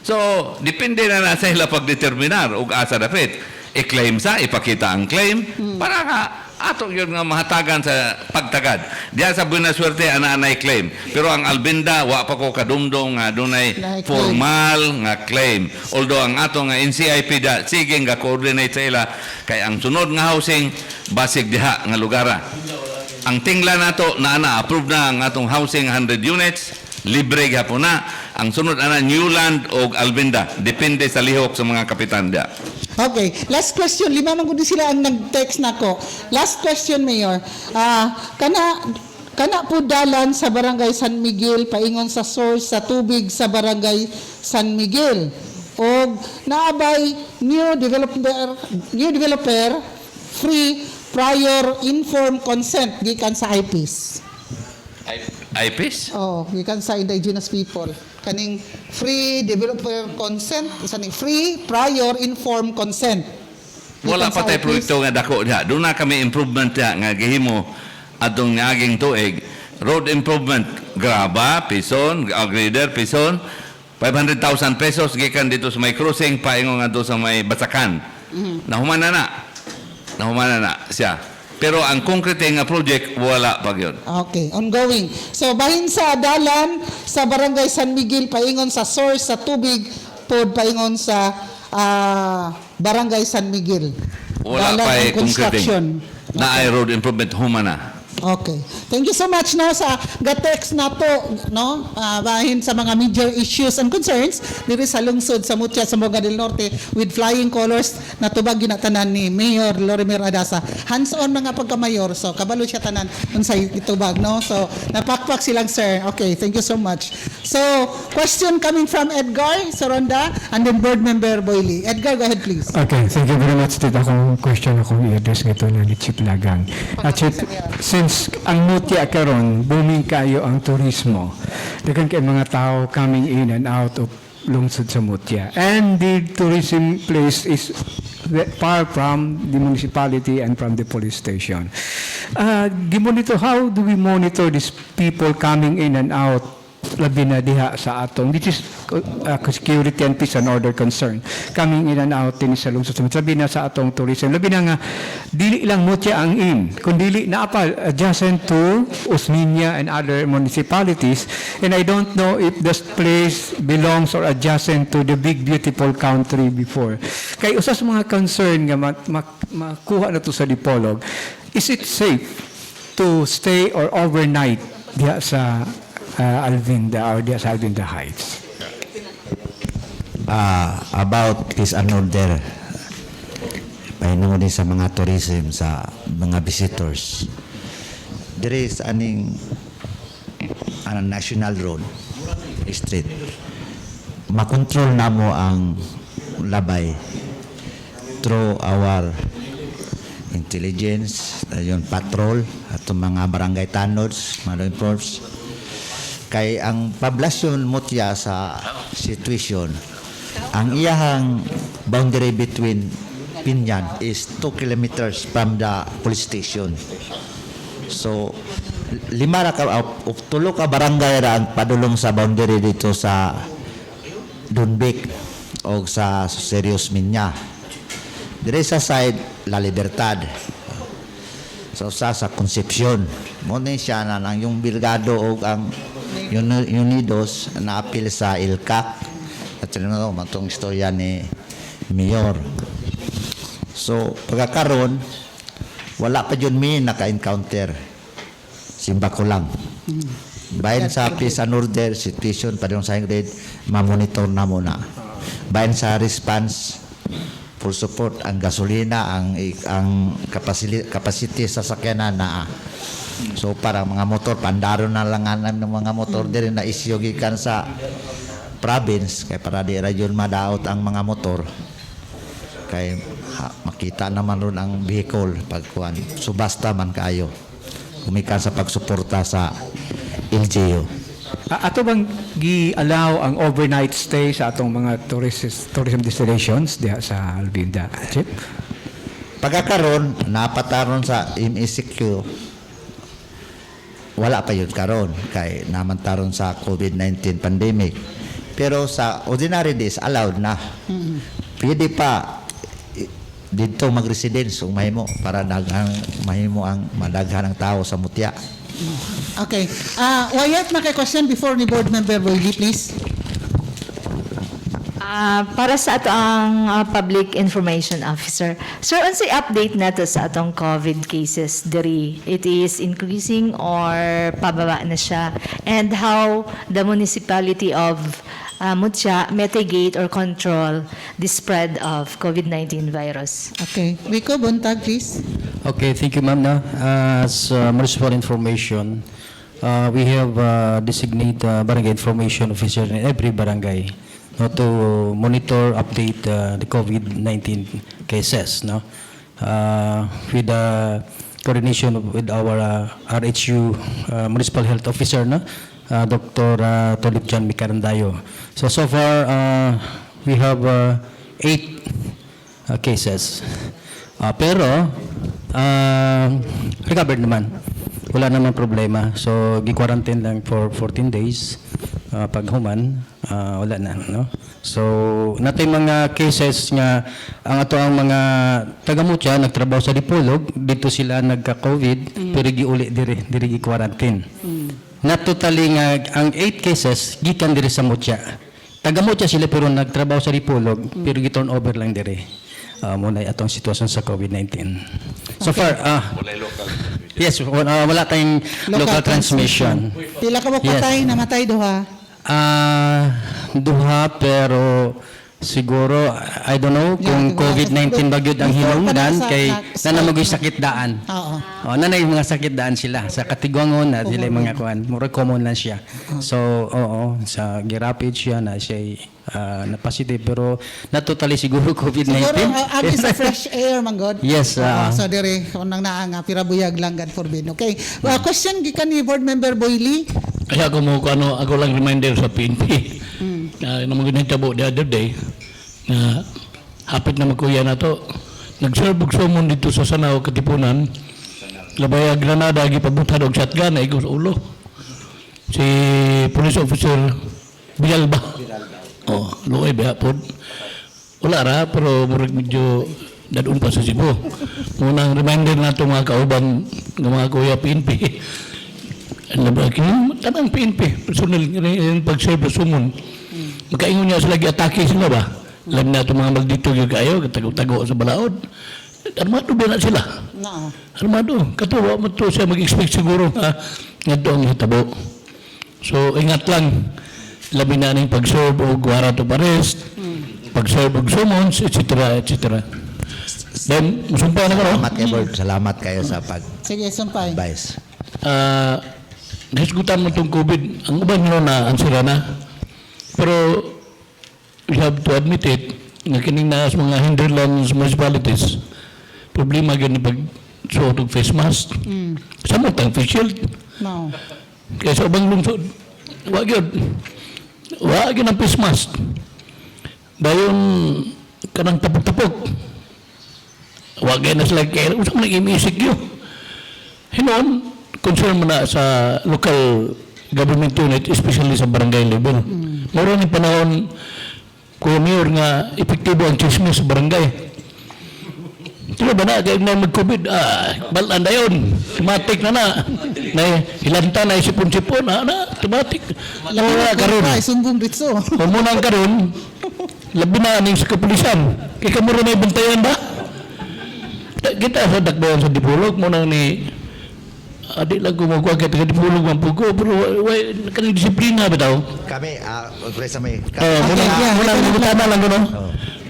So, depende na sa ila pagdeterminar ug asa dapat. I-claim sa, ipakita ang claim, para nga ato yun nga mahatagan sa pagtagad. Diya sa Buena Suerte, ana-anay claim. Pero ang Alvinda, wa pa ko kadumdong nga dunay Like formal nga claim. Although ang ato nga NCIP da, sige nga coordinate sa ila, kay ang sunod nga housing, basig diha nga lugara. Ang tingla nato na approve na ang atong housing 100 units, libre gapon na. Ang sunod ana Newland o Alvinda, depende sa lihok sa mga kapitan diha. Okay, last question. 5 man gud sila ang nag-text nako. Last question, Mayor. Kana po dalan sa Barangay San Miguel paingon sa source sa tubig sa Barangay San Miguel. Og naabay new developer free prior informed consent gikan sa IPs. IPs? Oh, gikan sa indigenous people. Kaning free developer consent, kaning free prior informed consent. Wala pa tayo proyekto nga dako diha. Doon na kami improvement diha nga gihimo adtong niaging tuig. Road improvement, graba, pison, grader, pison, 500,000 pesos gikan dito sa may crossing paingon nga do sa may Basakan. Nahuman na siya. Pero ang concrete nga project wala pa gyud. Okay, ongoing. So bahin sa dalan sa Barangay San Miguel paingon sa source sa tubig pod paingon sa Barangay San Miguel. Wala Dalan pa ang construction. concrete. Na ay road improvement humana. Okay. Thank you so much no sa gatex nato no bahin sa mga major issues and concerns diri sa lungsod sa Mutya sa Sambuanga del Norte with flying colors na tubag ginatanan ni Mayor Lorimer Adasa. Hands-on mga pagka-mayor. So kabalo siya tanan unsay itubag no. So napakpak silang sir. Okay, thank you so much. So question coming from Edgar Soronda and then board member Boyli. Edgar, go ahead please. Okay, thank you very much. Tita, akong question akong i-address ngito na ni Chief Lagang. At Chief, since ang Mutya karon booming kayo ang turismo, daghan kay mga tao coming in and out of lungsod sa Mutya. And the tourism place is far from the municipality and from the police station. How do we monitor these people coming in and out labi na diha sa atong this is security and peace and order concern coming in and out din sa lungsod labi na sa atong tourism labi na nga dili lang Mutya ang in kundi na pa adjacent to Osmeña and other municipalities, and I don't know if this place belongs or adjacent to the big beautiful country before. Kay usas mga concern nga makuha na to sa Dipolog, is it safe to stay or overnight diha sa Alvinda or the Alvinda Heights? About peace and order, pahinungo din sa mga tourism, sa mga visitors. There is aning national road, street. Makontrol na mo ang labay through our intelligence, yung patrol, at mga barangay tanods, mga force. Kay ang poblasyon Mutya sa situation, ang iyahang boundary between Pinyan is 2 kilometers from the police station. So, 3 ka barangay ra ang padulong sa boundary dito sa Dunbic o sa Serious Minya. Dire sa side, La Libertad. So, sa Concepcion. Muna siya na lang yung Bilgado o ang Unidos na apil sa ILCAC. At yun na matong istorya ni Mayor. So, pagkakaroon, wala pa yun naka-encounter. Simba ko lang. Bayan sa peace and order situation, pa sa grade, ma-monitor na muna. Bayan sa response, full support, ang gasolina, ang capacity sa sakyanan na so para mga motor, pandaro na lang ng mga motor din na isyogikan sa province, kaya para di rayon madaot ang mga motor. Kaya makita naman ron ang vehicle pagkuhan. Subasta man kayo. Kumikan sa pagsuporta sa LGU. Ato bang gi-allow ang overnight stay sa atong mga tourism destinations diha sa Alvinda? Chip? Pagkakaroon, napataron sa MECQ, wala pa yun karon kay namantaron sa COVID-19 pandemic. Pero sa ordinary days, allowed na. Pwede pa dito mag-residence kung mahimo para mahimo ang madaghan ng tao sa Mutya. Okay. Wyatt, maki-question before ni board member Boyli, please. Para sa ato ang public information officer, sir, unsay update nato sa atong COVID cases diri? It is increasing or pababa na siya? And how the municipality of Mutya mitigate or control the spread of COVID-19 virus? Okay. Rico Buntag, please. Okay, thank you, ma'am. As municipal information, we have designated barangay information officer in every barangay to monitor, update the COVID-19 cases, with the coordination with our RHU municipal health officer, Dr. Tolip John Micarandayo. So far, we have 8 cases. Pero, recovered naman. Wala naman problema. So, gi-quarantine lang for 14 days. Pag human, wala na. No? So, natay mga cases nga, ang ato ang mga taga-Mutya, nagtrabaho sa Dipolog, dito sila nagka-COVID, pero giuli diri gi-quarantine. Not totally nga, ang 8 cases, gikan diri sa Mutya. Taga-Mutya sila pero nagtrabaho sa Dipolog, pero gi-turn over lang diri. Muna atong sitwasyon sa COVID-19. So far, Yes, wala tayong local transmission. Pila ka mo Yes. patay, namatay duha. Duha, pero siguro, I don't know kung Yeah, COVID-19 ba yun ang before pa hinungdan, na sa- kay sa- nanamagoy sakit daan. Oo. Nanay mga sakit daan sila. Sa Katigwangon na sila yung mga kuan. Mura common lang siya. So, oo, sa girapid siya na siya na positive, pero not totally siguro COVID-19. Siguro, agi sa fresh air, manggod. Yes, So, dire, unang naanga, pirabuyag lang, God forbid. Okay. Question, gikan ni Board Member Boyli. Kaya ako lang reminder sa PNP. Naman ginitabo the other day na hapit na magkuya na to. Nag-serve og sumon dito sa Sanao, Katipunan. Labay ang granada, gipabutad og shotgun, na sa ulo. Si police officer Bilalba. Oh, luoy ba pod. Wala ra, pero murag medyo dadun pa sa Cebu. Munang reminder na itong mga kauban ng mga kuya PNP. Tanang PNP, personal yung pag-serve sa sumon. Magkaingon niya sila, gi-atake sila ba? Alam na itong mga maldito yung kayo, tago-tago sa balaod. Armado ba na sila? No. Armado. Katuwa mo to siya mag-expect siguro nga ito ang hitabo. So, ingat lang. Labi na ng pag-serve o warrant of arrest, pag-serve o summons, etc. etc. Then, musumpay na ka, no? Salamat kayo, Board. Salamat kayo sa Sige, sumpay. pag-advise. Nahisgutan mo itong COVID. Ang uban nyo na ansira na. Pero, we have to admit it, na kining na sa mga hinterlands municipalities, problema gani pag suot og face mask. Samot ang face shield. No. Kaya sa ubang lungsod, wag yun. Wag yun ang face mask. Dayon, kanang tapok-tapok. Wag yun na sila kaya. Usap na imisik yun. Hinoon, concern mo na sa local government unit, especially sa barangay level. Mura ni panahon, Kuya Mayor, nga epektibo ang chismis sa barangay. Sila ba na, kaya na mag-COVID, balaan na yun. Tumatik na. Hilanta na, sipon-sipon, tumatik. Muna karon. Ay, sumbong ritso. Muna karon, labi na aning sa kapulisan. Kaya kamuro na ibantayan ba? Kita sa dakbayan sa Dipulog, muna ni adik lang gumagawa kita ka Dipulog ang pugo, pero kanang disiplina ba daw? Kami, presa may... Muna lang gano'n.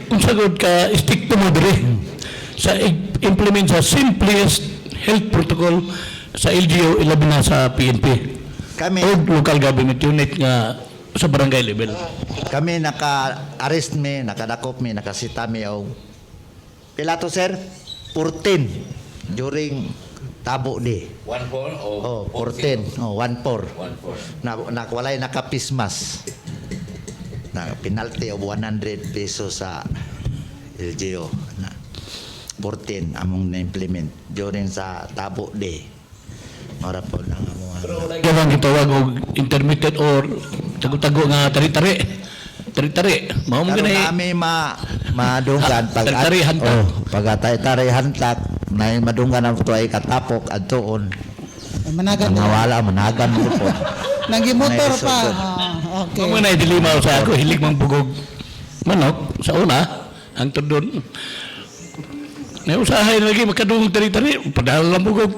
Kung sagot ka, stick to mo dire. Sa implement sa simplest health protocol sa LGU, ilabi na sa PNP. Kami, O local government unit nga sa barangay level. kami naka-arrest mi, nakadakop mi, nakasita mi o pilato, sir, 14 during Tabo Day. 1-4 Oh, 14. Oh, 1-4. Na walay nakapismas. Na penalty of 100 pesos sa LGU. Na 14 among na-implement during sa Tabo Day. Mara po lang among Kaya lang gitawag og intermittent or tago-tago nga tari-tari. Tari-tari. Mao mo Karon ganay. kami madunggan pag Tari-tari hantak. Oh, pag tari hantak na madunggan ang to ay katapok adtoon. Managan Ang na. wala managan mo po. Nangimotor Nay, pa. sugod. Okay. Mao mo na dilimaw sa ako hilig mang bugog manok sa una ang tudon. Na usahay lagi makadungog tari-tari, padala lang bugog.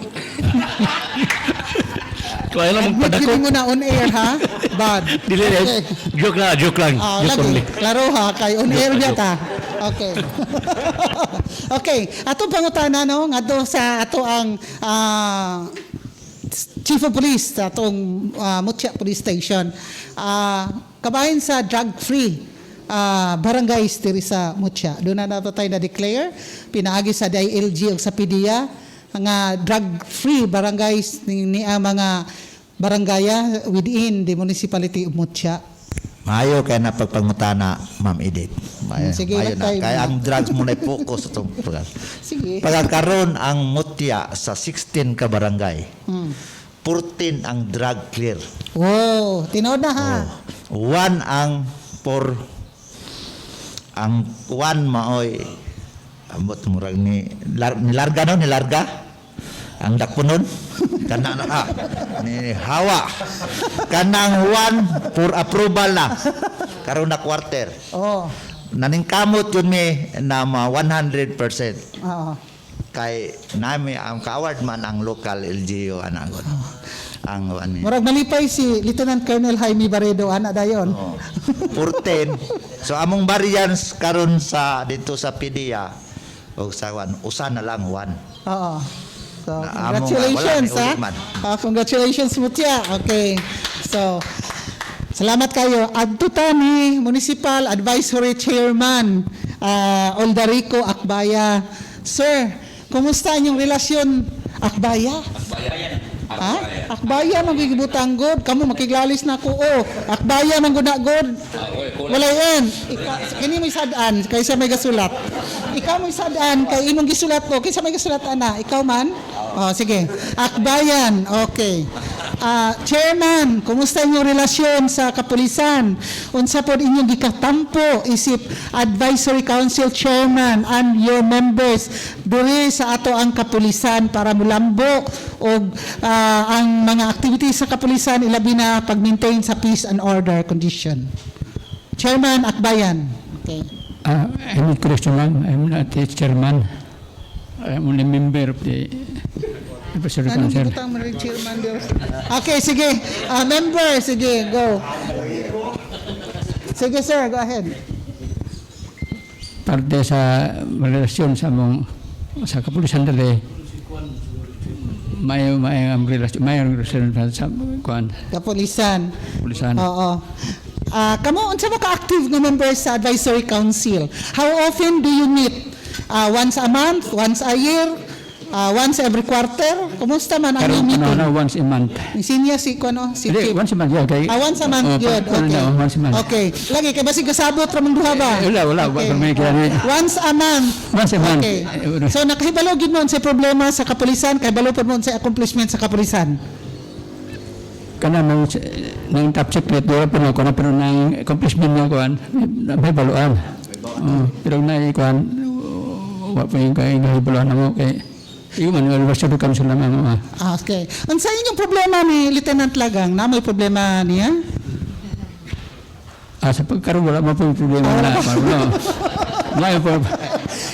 Kaya lang Admit magpadako. gini mo na on air, ha? Bad. Dili Okay. joke lang, joke lang. Joke Lagi. only. Klaro ha, kay on air niya ta. Okay. Okay, ato pangutana no ngadto sa ato ang Chief of Police sa atong Mutya Police Station. Kabahin sa drug-free barangays diri sa Mutya. Doon na nato tayo na-declare, pinaagi sa DILG o sa PDEA, nga drug-free barangays ni mga barangaya within the municipality of Mutya. Maayo kay na pagpangutana, Ma'am Edith. Sige, Maayo na. tayo. Kaya ang drugs mo na focus itong program. Sige. Pagkakaroon ang Mutya sa 16 ka barangay, 14 ang drug clear. Wow, tinood na ha. 1 ang one maoy ambot murag nilarga no nilarga ang dakpunon kana ni hawa kanang 1 for approval na karon na quarter Oh. naningkamot yun mi na 100%. Oo. kay nami ang ka-award man ang local LGU anagon. Ang ani. Murag malipay si Lieutenant Colonel Jaime Barredo ana dayon. 14. So among variance karon sa dito sa PDEA o sa usa na lang 1. Oo. So, Na among- congratulations, wala ha? ni ulit man. Congratulations, Mutya. Okay. So, salamat kayo. Adtuta ni Municipal Advisory Chairman Oldarico Akbaya. Sir, kumusta ang inyong relasyon? Akbaya? Ha? Akbaya magigibutang god. Kamu makiglalis na ko. Oh, akbaya man gud na god. Wala yan. Kini may sadaan kaysa may gasulat. Ikaw may sadaan kay imong gisulat ko kaysa may gasulat ana. Ikaw man? Oh, sige. Akbayan. Okay. Chairman, kumusta inyong relasyon sa kapulisan? Unsa pod inyong gikatampo isip Advisory Council Chairman and your members diri sa ato ang kapulisan para mulambo og ang mga activities sa kapulisan ilabi na pag-maintain sa peace and order condition. Chairman Akbayan. Okay. Any question lang? I'm not the chairman. I'm only member of the Advisory Anong Council. gibutang mo rin, Chairman? Okay, sige. Member, sige, go. Sige, sir, go ahead. Parte sa relasyon sa sa kapulisan dali. May relasyon sa kuan Kapulisan. kapulisan. Oo. Kamo, unsa mo ka-active nga members sa Advisory Council? How often do you meet? Once a month? Once a year? Once every quarter? Kumusta man ang Pero inyong meeting? once a month. Sinya si Hindi, Chief. once a month. Yeah, okay. Once a month, good. Okay. Once a month. Okay. Lagi, kay basig kasabot ramang duha ba? Wala. Okay. May kaya Once a month. Once a month. Okay. So nakahibalo gid noon sa problema sa kapulisan, kay balo pod noon sa accomplishment sa kapulisan. Kana nang top secret dito pero ko na pero nang accomplishment na kuan may baluan. Pero na kuan wa pa yung kay nahibaluan mo kay iyo man Advisory Council lang mo. Okay. Unsa inyong problema ni Lieutenant Lagang? Na may problema niya? Sa pagkaroon wala mo po yung problema na wala po.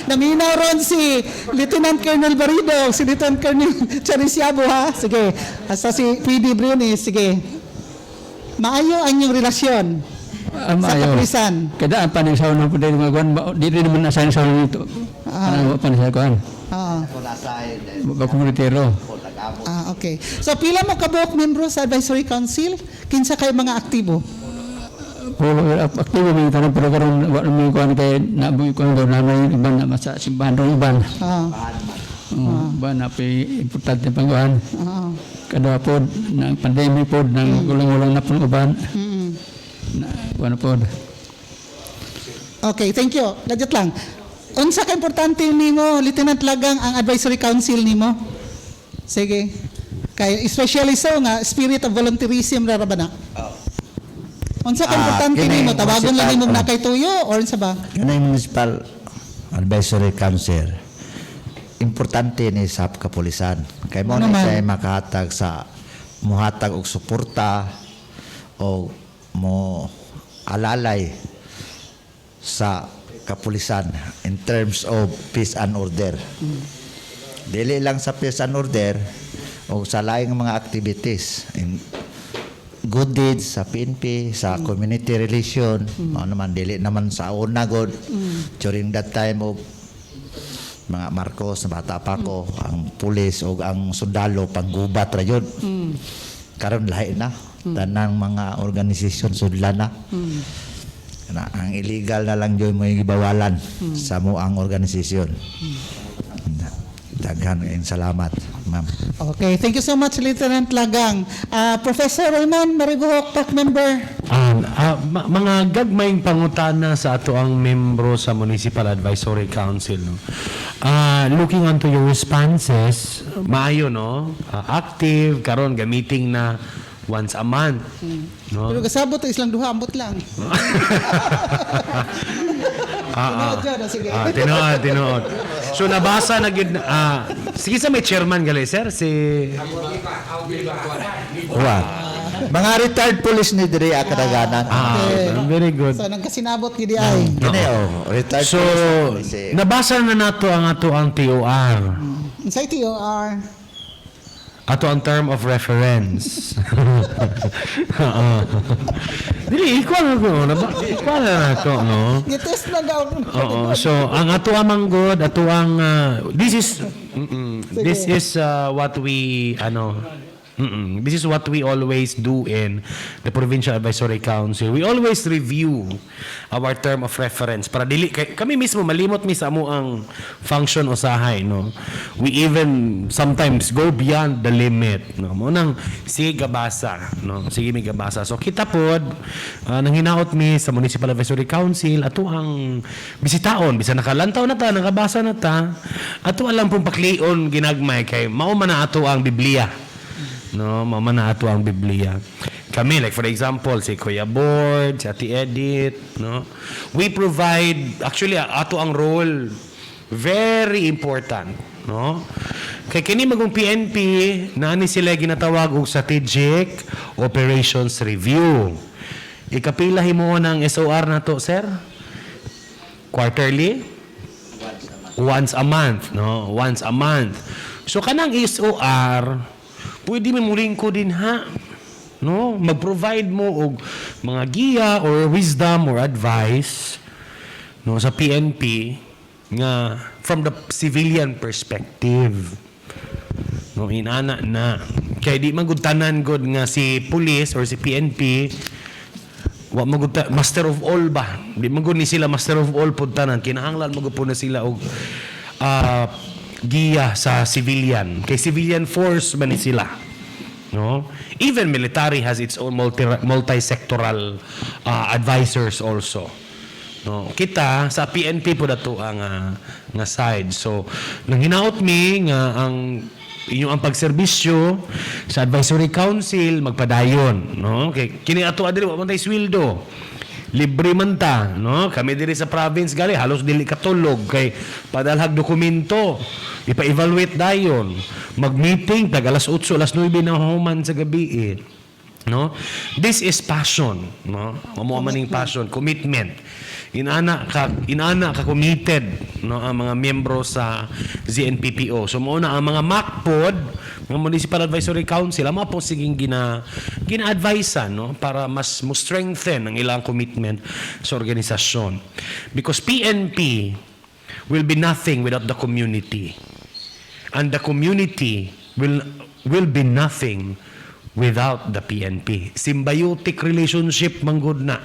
Naminaw ron si Lieutenant Colonel Barredo, si Lieutenant Colonel Charisiabo, ha? Sige. Asa si PD Bruni, sige. Maayo ang inyong relasyon sa kapulisan. Kada pa ni sa unang pud mga kuan di rin naman assign sa nito. Ano pa ni sa kuan? Ba komunitero. Okay. So pila mo kabuok membro sa Advisory Council? Kinsa kay mga aktibo? Puro aktibo may tanong pero karon wa may kuan kay nabuy ko daw na may iban na sa simbahan ro iban. Ba na pay importante pang kuan. Kada pod ng pandemic pod ng ulang-ulang na pun uban. Na kuan pod. Okay, thank you. Gadget lang. Unsa ka importante nimo Lieutenant Lagang ang Advisory Council nimo? Sige. Kay especially so nga spirit of volunteerism ra ba na? Unsa ka importante kini nimo tawagon lang nimo municipal- na kay tuyo or unsa ba? Kanang Municipal Advisory Council, importante ni sa kapulisan. Kay mo Ano ni man? siya makahatag sa muhatag og suporta o mo alalay sa kapulisan in terms of peace and order. Dili lang sa peace and order o sa laing mga activities in good deeds sa PNP, sa community relation, ano naman, dili naman sa una god. During that time of mga Marcos, na bata pa ko, ang pulis o ang sundalo, panggubat ra yun. Karon lahi na. Tanang mga organisasyon sudlan na. Na, ang illegal na lang yun mo yung ibawalan sa mo ang organisasyon. Daghan kayong salamat, ma'am. Okay, thank you so much Lieutenant Lagang. Professor Raymond Maribuhok, PAC member. Mga gagmayng pangutana sa ato ang membro sa Municipal Advisory Council. No? Looking onto your responses, maayo, no? Active, karon gamiting na once a month. No? Pero kasabot to islang duha ambot lang. Tinood dyan, sige. Tinood. So nabasa na gid sige sa may chairman gali sir si What? Mga retired police ni diri kadaganan. Very good. So nagkasinabot gidi ay. Kini retired So, police. nabasa na nato ang ato ang TOR. Sa TOR. Ato ang term of reference. Oo. Dili, ikaw na ko. Ikaw na nato, no? Gitest na daw. Oo. So, ang ato ang manggod, ato ang... this is what we, this is what we always do in the Provincial Advisory Council. We always review our term of reference para dili kami mismo malimot mi sa amo ang function usahay, no. We even sometimes go beyond the limit, no. Mo nang sige gabasa, no. Sige mi gabasa. So kita pod nang hinaot mi sa Municipal Advisory Council ato ang bisitaon bisan nakalantaw na ta, nakabasa na ta, ato alam pong paklion ginagmay kay mao man na ato ang Biblia. No, mama na ato ang Biblia. Kami, like for example, si Kuya Board, si Ate Edith, no? We provide, actually, ato ang role, very important, no? Kay kini magong PNP, nani sila ginatawag og strategic operations review. Ikapila himo ng SOR na to, sir? Quarterly? Once a month, no? Once a month. So kanang SOR, pwede mo mulingko din ha. No? Mag-provide mo og mga giya or wisdom or advice no sa PNP nga from the civilian perspective. No, inana na. Kaya di magutanan god nga si police or si PNP wa maguta master of all ba. Di magud ni sila master of all pud tanan. Kinahanglan magud na sila og giya sa civilian. Kay civilian force man ni sila. No? Even military has its own multi-sectoral advisors also. No? Kita sa PNP po dato ang nga side. So, nang hinaot mi nga ang inyong ang pagserbisyo sa advisory council magpadayon, no? Kay kini ato adiri wa man tay sweldo. Libre man ta, no? Kami diri sa province gali halos dili katulog kay padalhag dokumento. Ipa-evaluate dayon. Mag-meeting tag alas 8, alas 9 na human sa gabi. No? This is passion, no? Amo maning passion, commitment. Inana ka committed, no, ang mga miyembro sa ZNPPO. So mo na ang mga MACPOD, mga Municipal Advisory Council, amo po siging gina-advisean, no, para mas mo strengthen ang ilang commitment sa organisasyon. Because PNP will be nothing without the community. And the community will be nothing without the PNP. Symbiotic relationship manggod na.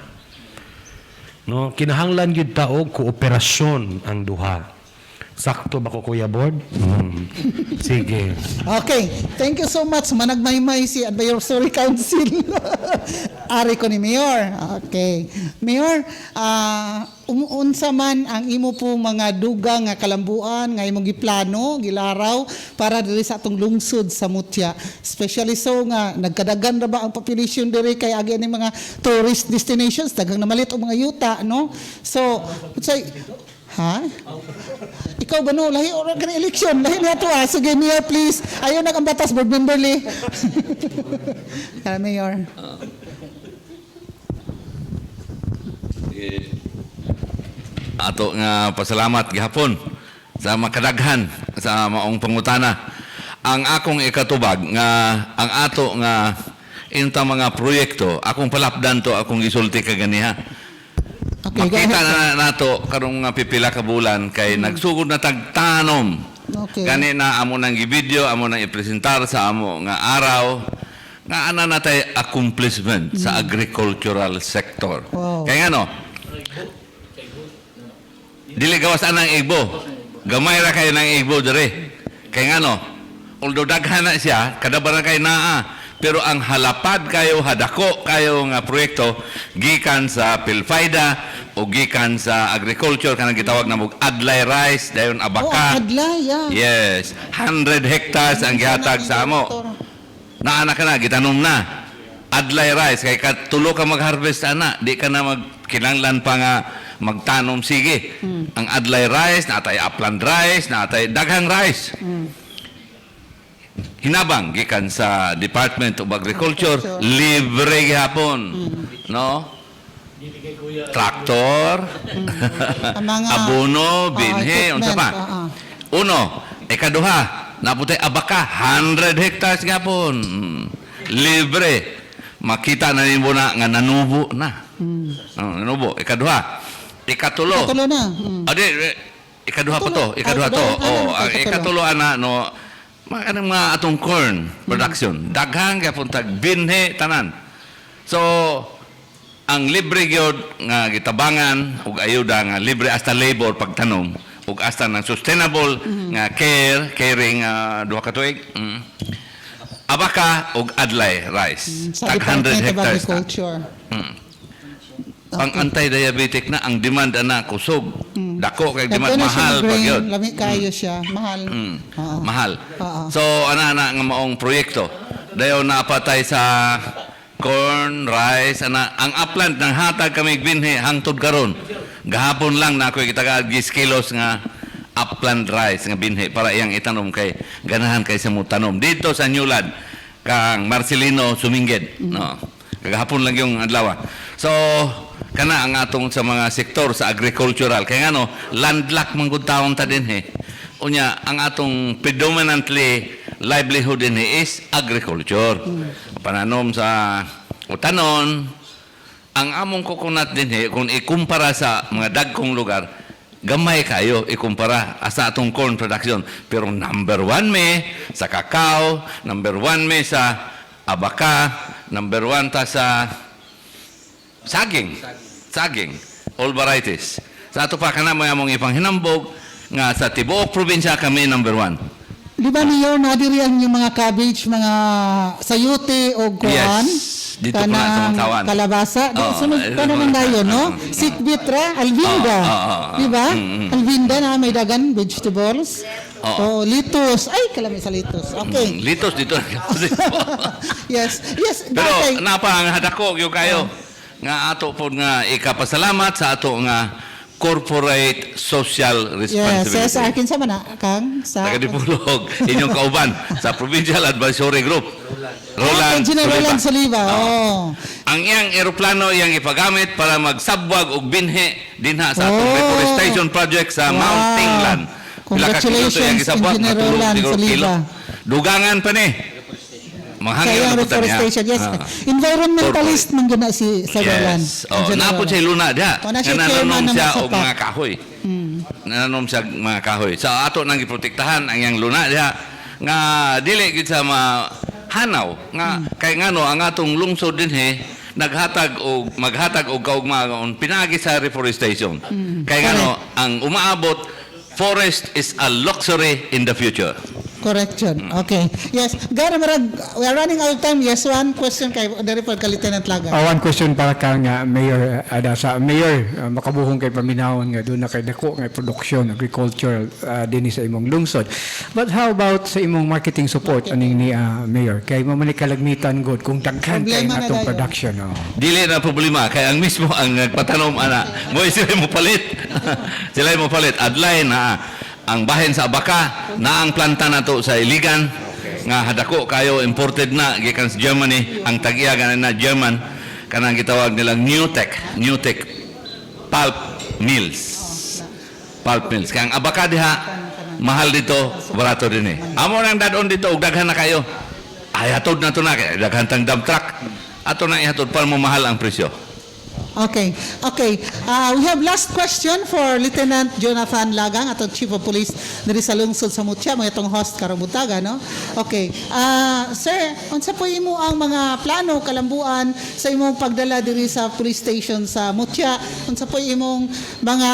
No, kinahanglan gyud ta og kooperasyon ang duha. Sakto ba ko, Kuya Board? Sige. Okay, thank you so much. Managmaymay si Advisory Council. Ari ko ni Mayor. Okay. Mayor, unsa man ang imo po mga dugang nga kalambuan nga imong giplano, gilaraw para diri sa atong lungsod sa Mutya. Especially so nga nagkadagan ra ba ang population diri kay agi ni mga tourist destinations, daghang namalit og mga yuta, no? So, unsay ha? Ikaw ba no? Lahi oras ka na eleksyon. Lahi na ito Sige, Mayor, please. Ayaw na ang batas, Board Member Lee. Mayor. Ato nga pasalamat gihapon sa makadaghan sa maong pangutana. Ang akong ikatubag nga ang ato nga inta mga proyekto, akong palapdan to, akong isulti kaganiha. Okay, makita na nato karong nga pipila ka bulan kay nagsugod na tagtanom. Okay. Kani na amo nang gi-video, amo nang ipresentar sa amo nga araw nga ana natay accomplishment sa agricultural sector. Wow. Kay ngano? Dili gawas anang igbo. Gamay ra kay nang igbo dire. Kay ngano? Although daghan na siya, kada barangay naa. Pero ang halapad kayo, hadako kayo nga proyekto gikan sa Pilfaida o gikan sa agriculture kanang gitawag na mog adlay rice dayon abaka. Adlay, yeah. Yes, 100 hectares ang gihatag sa amo. Naana ka na gitanom na. Adlay rice kay katulo ka mag-harvest ana, di ka na magkinanglan pa nga magtanom sige. Ang adlay rice, natay upland rice, natay daghang rice. hinabang gikan sa Department of Agriculture, libre gihapon. No? Traktor, Ang mga abono, binhi, unsa pa? Uno, ikaduha, naputay abaka 100 hectares gapon. Libre. Makita na nimo na nga nanubo na. Nanubo. Ikaduha. Ikatulo. Tulo na. Adi, ikaduha pa to. Ikaduha to. Ang ikatulo ana no kanang mga atong corn production. Daghang gyapon tag binhi tanan. So ang libre gyud nga gitabangan ug ayuda nga libre hasta labor pagtanom ug hasta ng sustainable nga caring duha ka tuig. Abaka ug adlay rice. Sa Tag 100 Department of hectares na. Agriculture. Ang anti-diabetic na ang demand ana kusog. Dako kay demand Dagko na siya mahal ng pa grain, gyud. Lami kayo siya. Mahal. Oo. Mahal. Oo. So ana nga maong proyekto. Dayon napatay sa corn, rice, ana ang upland nang hatag kami binhi hangtod karon. Gahapon lang na ako gitaga 10 kilos nga upland rice nga binhi para iyang itanom kay ganahan kay sa mo tanom dito sa Newland kang Marcelino Sumingid, no. Kagahapon lang yung adlaw. So kana ang atong sa mga sektor sa agricultural kay ngano landlocked man gud taon ta dinhi. Unya ang atong predominantly livelihood dinhi is agriculture. Pananom sa utanon ang among coconut dinhi kung ikumpara sa mga dagkong lugar gamay kayo ikumpara sa atong corn production pero number 1 me sa cacao, number 1 me sa abaka, number 1 ta sa saging, all varieties. Sa ato pa kana mo among ipanghinambog nga sa tibuok probinsya kami number 1. Di ba niyo nadiri ang yung mga cabbage, mga sayute o kuan? Yes. Dito po na sa mga kawan. Kalabasa. Oo. Sunod pa naman tayo, no? Sikbitra, alvinda. Di ba? Alvinda na may dagan, vegetables. Oo. Litos. Ay, kalami sa litos. Okay. Litos dito. Yes. Yes. Pero Datay. napa ang hadako yung kayo nga ato po nga ikapasalamat sa ato nga corporate social Yes. responsibility. Sa akin sa mana, Kang? Sa... Taga-Dipulog, inyong kauban sa Provincial Advisory Group. Roland General Roland Soliva. Soliva. Oh. Ang iyang eroplano iyang ipagamit para magsabwag og binhi dinha sa atong Oh. reforestation project sa Mount Wow. Tinglan. Congratulations, Engineer Roland Soliva. Dugangan pa ni. Manghangyo Kaya na po tanya. reforestation, yes. Environmentalist man gina si Sir Roland. Yes. Oh, Engineer napo Roland. siya luna dia. Oh, na siya Nga chairman nananom ng siya Masapak. og mga kahoy. Nananom siya mga kahoy. Sa ato nang giprotektahan ang iyang luna dia nga dili gid sa mahanaw nga kay ngano ang atong lungsod dinhi maghatag og kaugmaon pinagi sa reforestation. Kay ngano ang umaabot forest is a luxury in the future. Correction. Okay. Yes. Gara marag, we are running out of time. Yes, one question kay dari pod ka Lieutenant Laga. One question para kang Mayor Adasa. Mayor, makabuhong kay paminawon nga doon na kay dako nga production, agricultural din sa imong lungsod. But how about sa imong marketing support aning ni Mayor? Kay mamani kalagmitan god kung daghan kay Problema na atong dayon. production. Dili na problema kay ang mismo ang nagpatanom ana mo sila mo palit. Sila mo palit adlay na ang bahin sa abaka na ang planta nato sa Iligan nga hadako kayo imported na gikan sa Germany ang tag-iya na German kanang gitawag nilang Newtek pulp mills kay ang abaka diha mahal dito barato din amo nang dadon dito ug daghan na kayo ay hatod na to na kay daghan tang dump truck ato na ihatod para mo mahal ang presyo. Okay. Okay. We have last question for Lieutenant Jonathan Lagang, ato Chief of Police diri sa lungsod sa Mutya, mo itong host karong butaga, no? Okay. Sir, unsa po imo ang mga plano kalambuan sa imong pagdala diri sa police station sa Mutya? Unsa po imong mga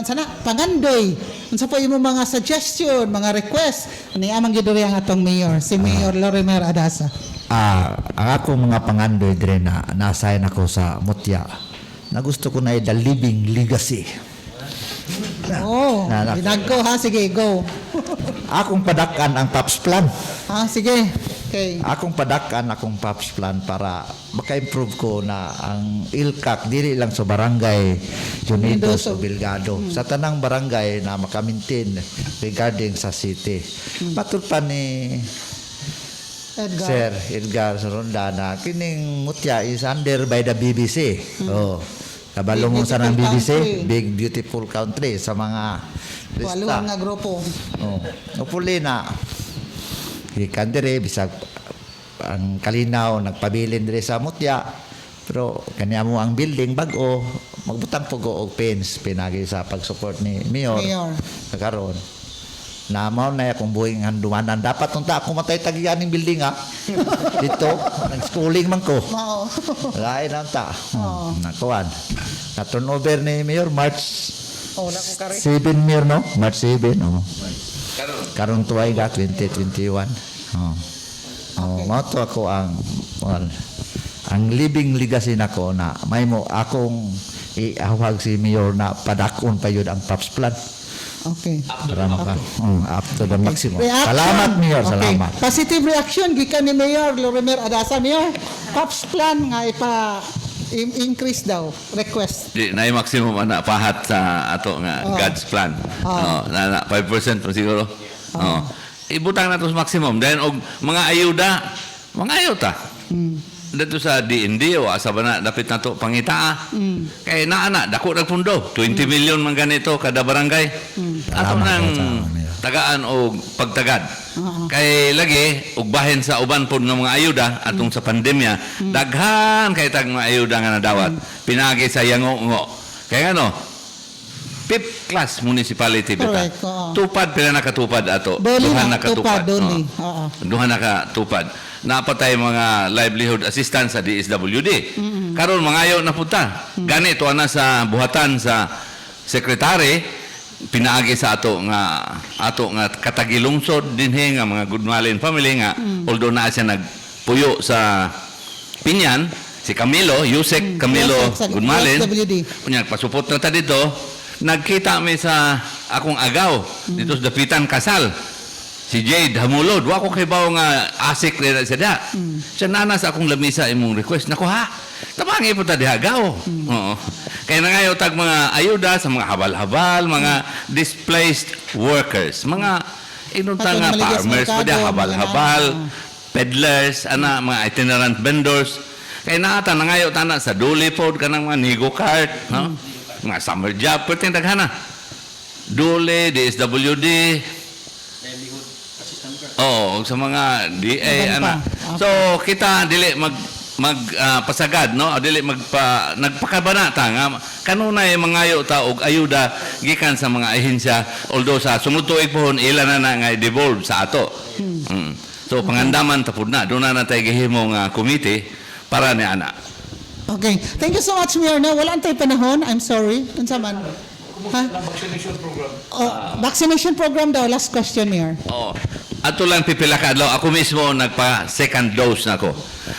sana pangandoy? Unsa po imong mga suggestion, mga request ni amang giduri ang atong mayor, si Mayor Lorimer Adasa? Ang akong mga pangandoy dire na nasayan ako sa Mutya na gusto ko na the living legacy. Oh, dinag ko ha, sige, go. Akong padakan ang PAPS plan. Sige. Okay. Akong padakan, akong PAPS plan para maka-improve ko na ang ILCAC dili lang sa barangay Unidos o Bilgado. Sa tanang barangay na makamintin regarding sa city. Matud pa ni Edgar. Sir Edgar Saronda na kining mutya is under by the BBC. Oh. Kabalong Big sa ng Beautiful BBC, Country. Big Beautiful Country sa mga Waluhan nga grupo. Oh. Upuli na ikan dire bisag ang kalinaw nagpabilin dire sa mutya. Pero kanya mo ang building bag-o magbutang pugo og pins pinagi sa pag-support ni Mayor. Karon na mao na akong buhing handumanan dapat unta ako matay tagiyan ning building ha. Dito nag-schooling man ko. Mao. Lain lang ta. Nakuan. Na turnover ni Mayor March Oh, na ko kare. 7 Mayor no? March 7 oh. Karon tuway ga 2021. Oh. Oh, mao to ako ang ang living legacy nako na may mo akong iahwag si Mayor na padakon pa yun ang PAPS plan. Okay. Para maka up to the maximum. Reaction. Salamat Mayor, Okay. salamat. Positive reaction gikan ni Mayor Lorimer Adasa. Mayor, PAPS plan nga increase daw request. Di na maximum ana pahat sa ato nga God's plan. Na 5% pa siguro. Ibutang na to sa maximum then og mga ayuda. Dito sa DND o asa ba na dapit na to pangita. Kay naa dako nag pundo 20 million man ganito kada barangay. Ato nang tagaan o pagtagad. Kay lagi ug bahin sa uban pod nga mga ayuda atong sa pandemya daghan kay tag mga ayuda nga nadawat pinagi sa yango-ngo. Kay ano 5th class municipality bita. Correct, oo. Tupad pila nakatupad ato. Doli Duha na, nakatupad. tupad, doli. Oo. Oo. Duha nakatupad. Napatay mga livelihood assistance sa DSWD. Karon mangayo na punta. Gani to ana sa buhatan sa sekretary pinaagi sa ato nga katagilungsod dinhi nga mga Gudmalin family nga although na siya nagpuyo sa Pinyan si Camilo Yusek Camilo Yusek sa Gudmalin DSWD. unya pasupot na ta dito nagkita mi sa akong agaw dito sa dapitan kasal si Jade Hamulod wa ko kay bawo nga asik rin siya da siya nana sa akong lamisa imong request nako ha tabangi po ta diha agaw oo kaya nangayo tag mga ayuda sa mga habal-habal mga displaced workers mga inunta nga Maligya sa farmers pa merkado, diha habal-habal mga peddlers ana mga itinerant vendors kay naata nangayo tana sa duli pod kanang mga nego cart no mga summer job perting daghana duli DSWD sa mga DA ana so kita dili pasagad no dili nagpakabanata nga kanunay mangayo ta og ayuda gikan sa mga ahensya although sa sunod tuig pohon ila na nga devolve sa ato so pangandaman tapod na do na tay gihimo nga committee para ni ana. Okay. Thank you so much, Mayor. No, wala antay panahon. I'm sorry. Unsa man? Ha? Vaccination program. Vaccination program daw. Last question, Mayor. Ato lang pipila ka adlaw ako mismo nagpa second dose nako.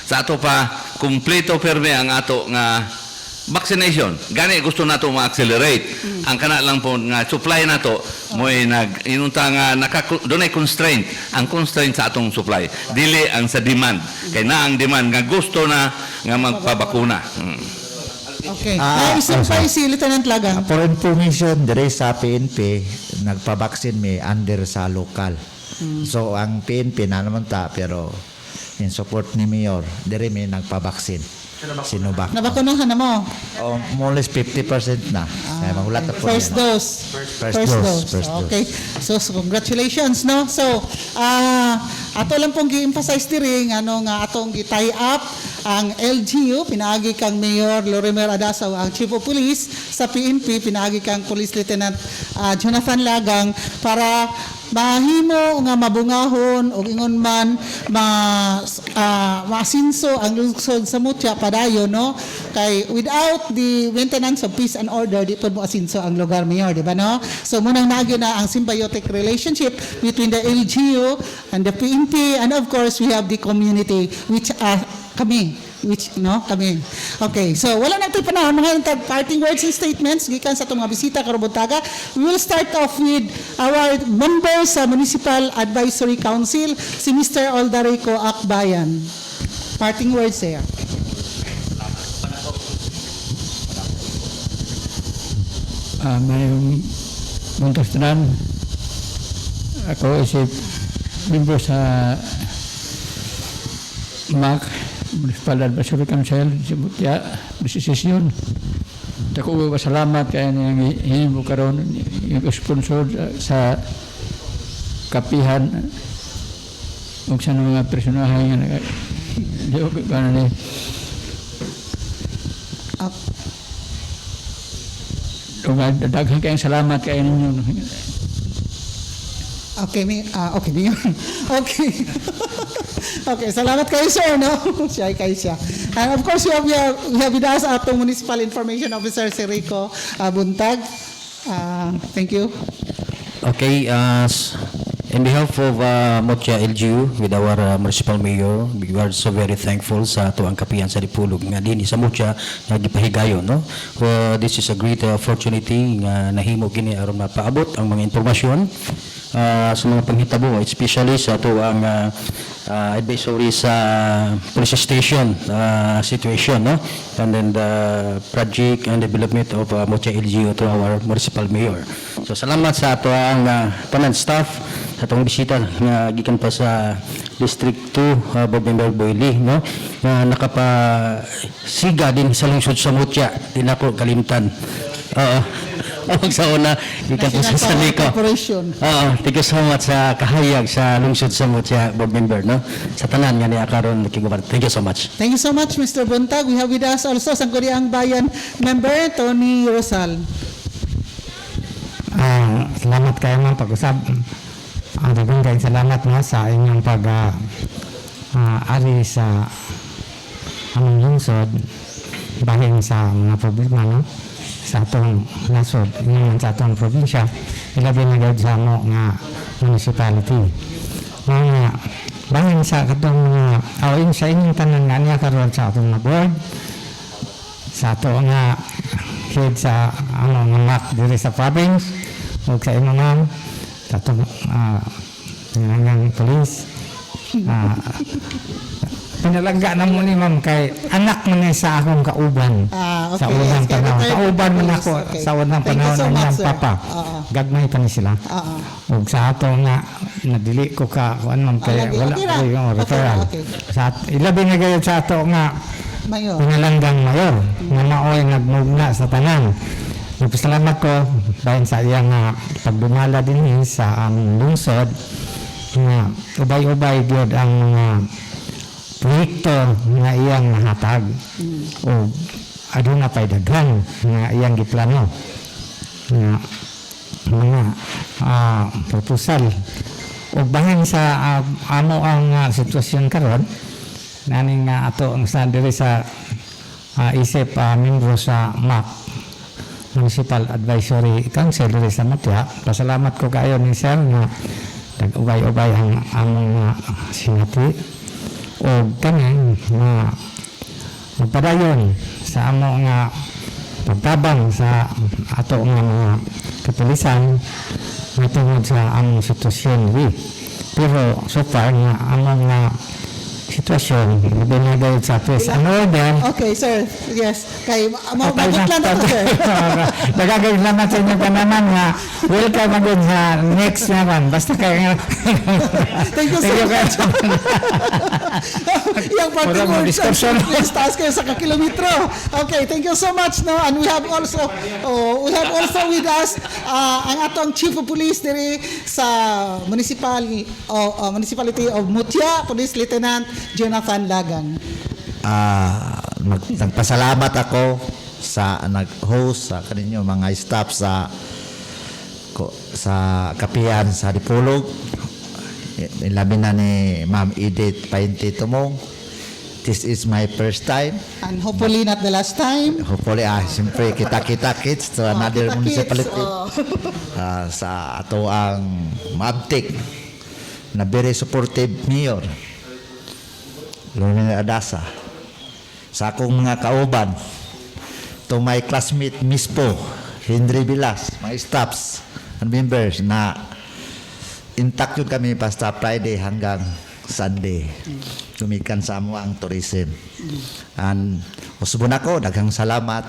Sa ato pa kumpleto perme ang ato nga vaccination. Gani gusto nato ma-accelerate. Ang kana lang po nga supply nato mo'y inunta nga dunay constraint. Ang constraint sa atong supply dili ang sa demand. Kay na ang demand nga gusto na nga magpabakuna. Okay. Isang pa si Lieutenant Lagang. For information, dire sa PNP, nagpa-vaccine mi under sa local. So, ang PNP na naman ta, pero in support ni Mayor, dire mi nagpa-vaccine. Sinovac. Nabakunahan na mo? More or less 50% na. Kaya magulat na po First yan. dose. First dose. Okay. So congratulations, no? So, ato lang pong gi-emphasize diri nga atong gi-tie up ang LGU, pinaagi kang Mayor Lorimer Adasaw, ang Chief of Police sa PNP, pinaagi kang Police Lieutenant Jonathan Lagang para mahimo nga mabungahon o ingon man maasinso ang lungsod sa Mutya padayon no kay without the maintenance of peace and order di pud mo asinso ang lugar, Mayor, di ba no? So munang nagyo na ang symbiotic relationship between the LGU and the PNP and of course we have the community which kami which kami. Okay, so wala na tayo panahon mga parting words and statements gikan sa itong mga bisita karong buntaga. We will start off with our member sa Municipal Advisory Council, si Mr. Aldarico Akbayan. Parting words sir. May buntos tanan. Ako isip member sa MAC, Municipal Advisory Council, si Mutya, desisyon. Ako pasalamat kaya niyang hinimo karon yung sponsor sa kapihan ug sa mga personahe nga liog ni daghan kayong salamat kayo ninyo. Okay, okay, Mayor. Okay. Okay, salamat kayo, sir, no? Siya ay kayo siya. And of course, we have with us atong Municipal Information Officer, si Rico Buntag. Thank you. Okay, in behalf of Mutya LGU with our municipal mayor, we are so very thankful sa ato ang kapihan sa Dipulog nga dinhi sa Mutya nga gipahigayon, no? This is a great opportunity nga nahimo kini aron mapaabot ang mga impormasyon sa mga panghitabo, especially sa ato ang advisory sa police station situation, no? And then the project and development of Mutya LGU to our municipal mayor. So salamat sa ato ang tanan staff sa atong bisita nga gikan pa sa District 2 Board Member Boyli, no? Nga nakapasiga din sa lungsod sa Mutya, din ako kalimtan. Sa una, gikan po sa Saliko. Thank you so much sa kahayag sa lungsod sa Mutya Board Member, no? Sa tanan nga niya karon nakigubat. Thank you so much. Thank you so much, Mr. Buntag. We have with us also Sangguniang Bayan member, Tony Rosal. Salamat kayo mga pag-usap. Daghang salamat nga sa inyong pag-ari sa among lungsod bahin sa mga problema, no? Sa atong nasod, ngayon sa atong probinsya, ilabi na gawid sa mo nga municipality. Mga bahin sa katong mga awin sa inyong tanan nga niya karoon sa atong mga board, sa ato nga head sa mga MAC diri sa province, o sa inyong nga sa itong police. Pinalangga na mo ni ma'am kay anak mo niya sa akong kauban sa unang panahon. Kauban man ako sa unang panahon ng iyang papa. Gagmay pa ni sila. O sa ato nga, nadili ko ka, ma'am, kay wala ko yung referral. Ilabi na gayod sa ato nga, pinalanggang mayor, nga maoy nagmugna sa tanan. Salamat ko dahil sa iyang pagbumala din sa aming lungsod nga ubay-ubay gyud ang mga proyekto nga iyang nahatag o aduna pay daghan nga iyang giplano nga mga proposal o bahin sa amo ang sitwasyon karon nani nga ato ang sa diri sa isip membro sa MAC Municipal Advisory Council diri sa Mutya. Pasalamat ko kayo ni sir nga nag-ubay-ubay ang among sinati o kanin nga magpadayon sa amo nga pagtabang sa ato nga mga kapulisan matungod sa among sitwasyon. Pero so far nga among nga sitwasyon binagay sa press and order. Okay, sir. Yes. Kay mabuklan na to, sir. Nagagawin naman sa inyo pa naman nga welcome again sa next naman. Basta kayo Thank you so much. Yung parting words, please taas kayo sa kakilometro. Okay, thank you so much, no? And we have also with us ang atong Chief of Police diri sa Municipality of Mutya, Police Lieutenant Jonathan Lagan. Nagpasalamat ako sa nag-host sa kaninyo mga staff sa kapihan sa Dipulog. Labi na ni Ma'am Edith Painti Tumong. This is my first time. And hopefully not the last time. Hopefully, siyempre, kita kids to another municipality. Sa ato ang maabtik na very supportive mayor, Lorena Adasa. sa akong mga kauban, to my classmate Mispo, Henry Vilas, mga staffs and members na intact yun kami basta Friday hanggang Sunday. Tumikan sa amo ang tourism. And usbon ako, daghang salamat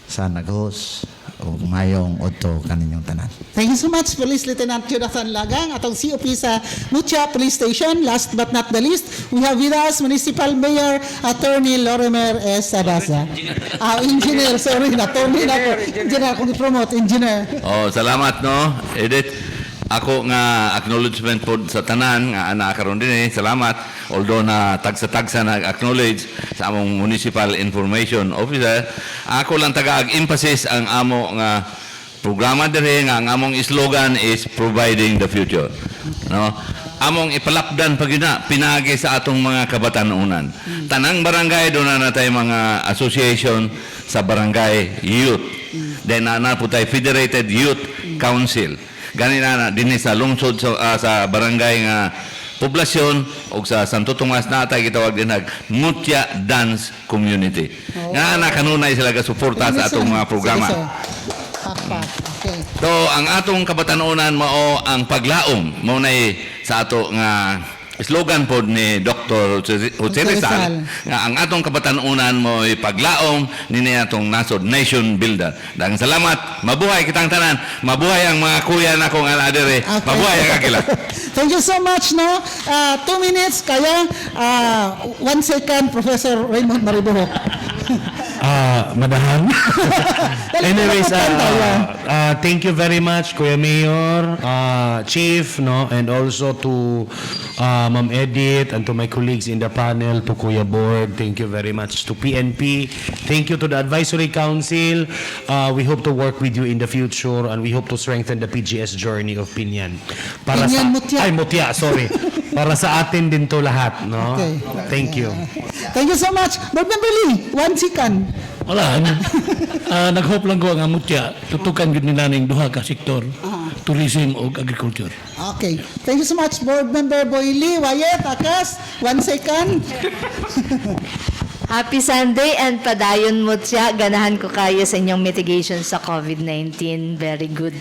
sa nag-host o mayong odto kaninyong tanan. Thank you so much, Police Lieutenant Jonathan Lagang, atong COP sa Mutia Police Station. Last but not the least, we have with us Municipal Mayor Attorney Lorimer S. Adasa. Engineer, sorry, attorney na po. Engineer, kung i-promote, engineer. Oh, salamat no, Edith. Ako nga acknowledgement po sa tanan nga ana karon din salamat although na tagsa-tagsa nag-acknowledge sa among Municipal Information Officer. Ako lang taga-emphasis ang amo nga programa dire nga ang among slogan is providing the future. No? Among ipalapdan pag yun na, pinagi sa atong mga kabatanunan. Tanang barangay doon na natay mga association sa barangay youth. Then na po tayo Federated Youth Council. Ganina na din sa lungsod sa barangay nga poblasyon o sa Santo Tomas na tayo gitawag din Mutia Dance Community. Nga nakanunay sila suporta sa atong mga programa. Okay. So, ang atong kabatanunan mao ang paglaom mo na sa ato nga slogan pod ni Dr. Jose Rizal nga ang atong kabatanunan mo ay paglaom ni atong nasod nation builder. Daghang salamat, mabuhay kitang tanan, mabuhay ang mga kuya na kong aladere, mabuhay ang akila. Thank you so much, no? 2 minutes, kaya 1 second, Professor Raymond Maribohok. Madahan. Anyways, thank you very much, Kuya Mayor, Chief, no, and also to Ma'am Edith and to my colleagues in the panel, to Kuya Board. Thank you very much to PNP. Thank you to the Advisory Council. We hope to work with you in the future and we hope to strengthen the PGS journey of Pinyan. Mutia, sorry. Para sa atin din to lahat, no? Okay. Thank you. Thank you so much. Board Member Lee, 1 second. Wala. Nag-hope lang ko ang Mutia. Tutukan yun nila ng duha ka sektor. Tourism o agriculture. Okay. Thank you so much, Board Member Boy Lee. Wayet, Akas, 1 second. Happy Sunday and padayon mo siya. Ganahan ko kayo sa inyong mitigation sa COVID-19. Very good.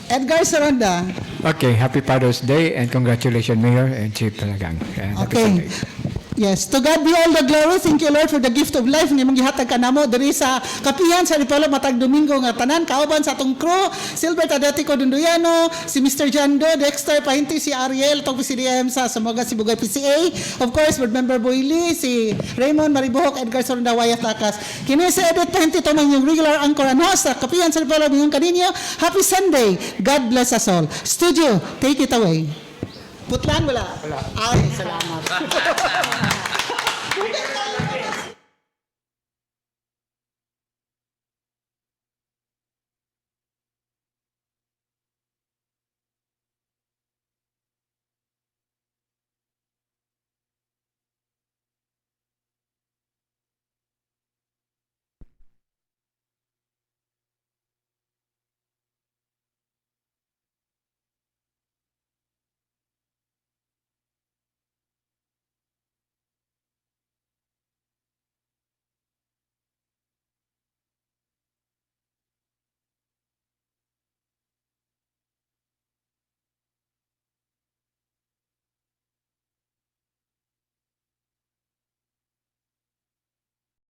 Edgar Saranda. Okay, happy Father's Day and congratulations, Mayor and Chief Talagang. Okay. Yes, to God be all the glory. Thank you, Lord, for the gift of life. Nga manggihatag ka namo diri sa kapihan sa Dipolo matag Domingo nga tanan kauban sa atong crew, Silver Atletico Dunduyano, si Mr. Jando, Dexter Pahinti, si Ariel, tong PCDM sa Samoga Sibugay PCA. Of course, Board Member Boyli, si Raymond Maribohok, Edgar Sorunda, Wayat Lakas. Kini si Edith Pahinti to yung regular anchor and host sa kapihan sa Dipolo mingong kaninyo. Happy Sunday. God bless us all. Studio, take it away. Putlan wala? Wala. Ay, salamat.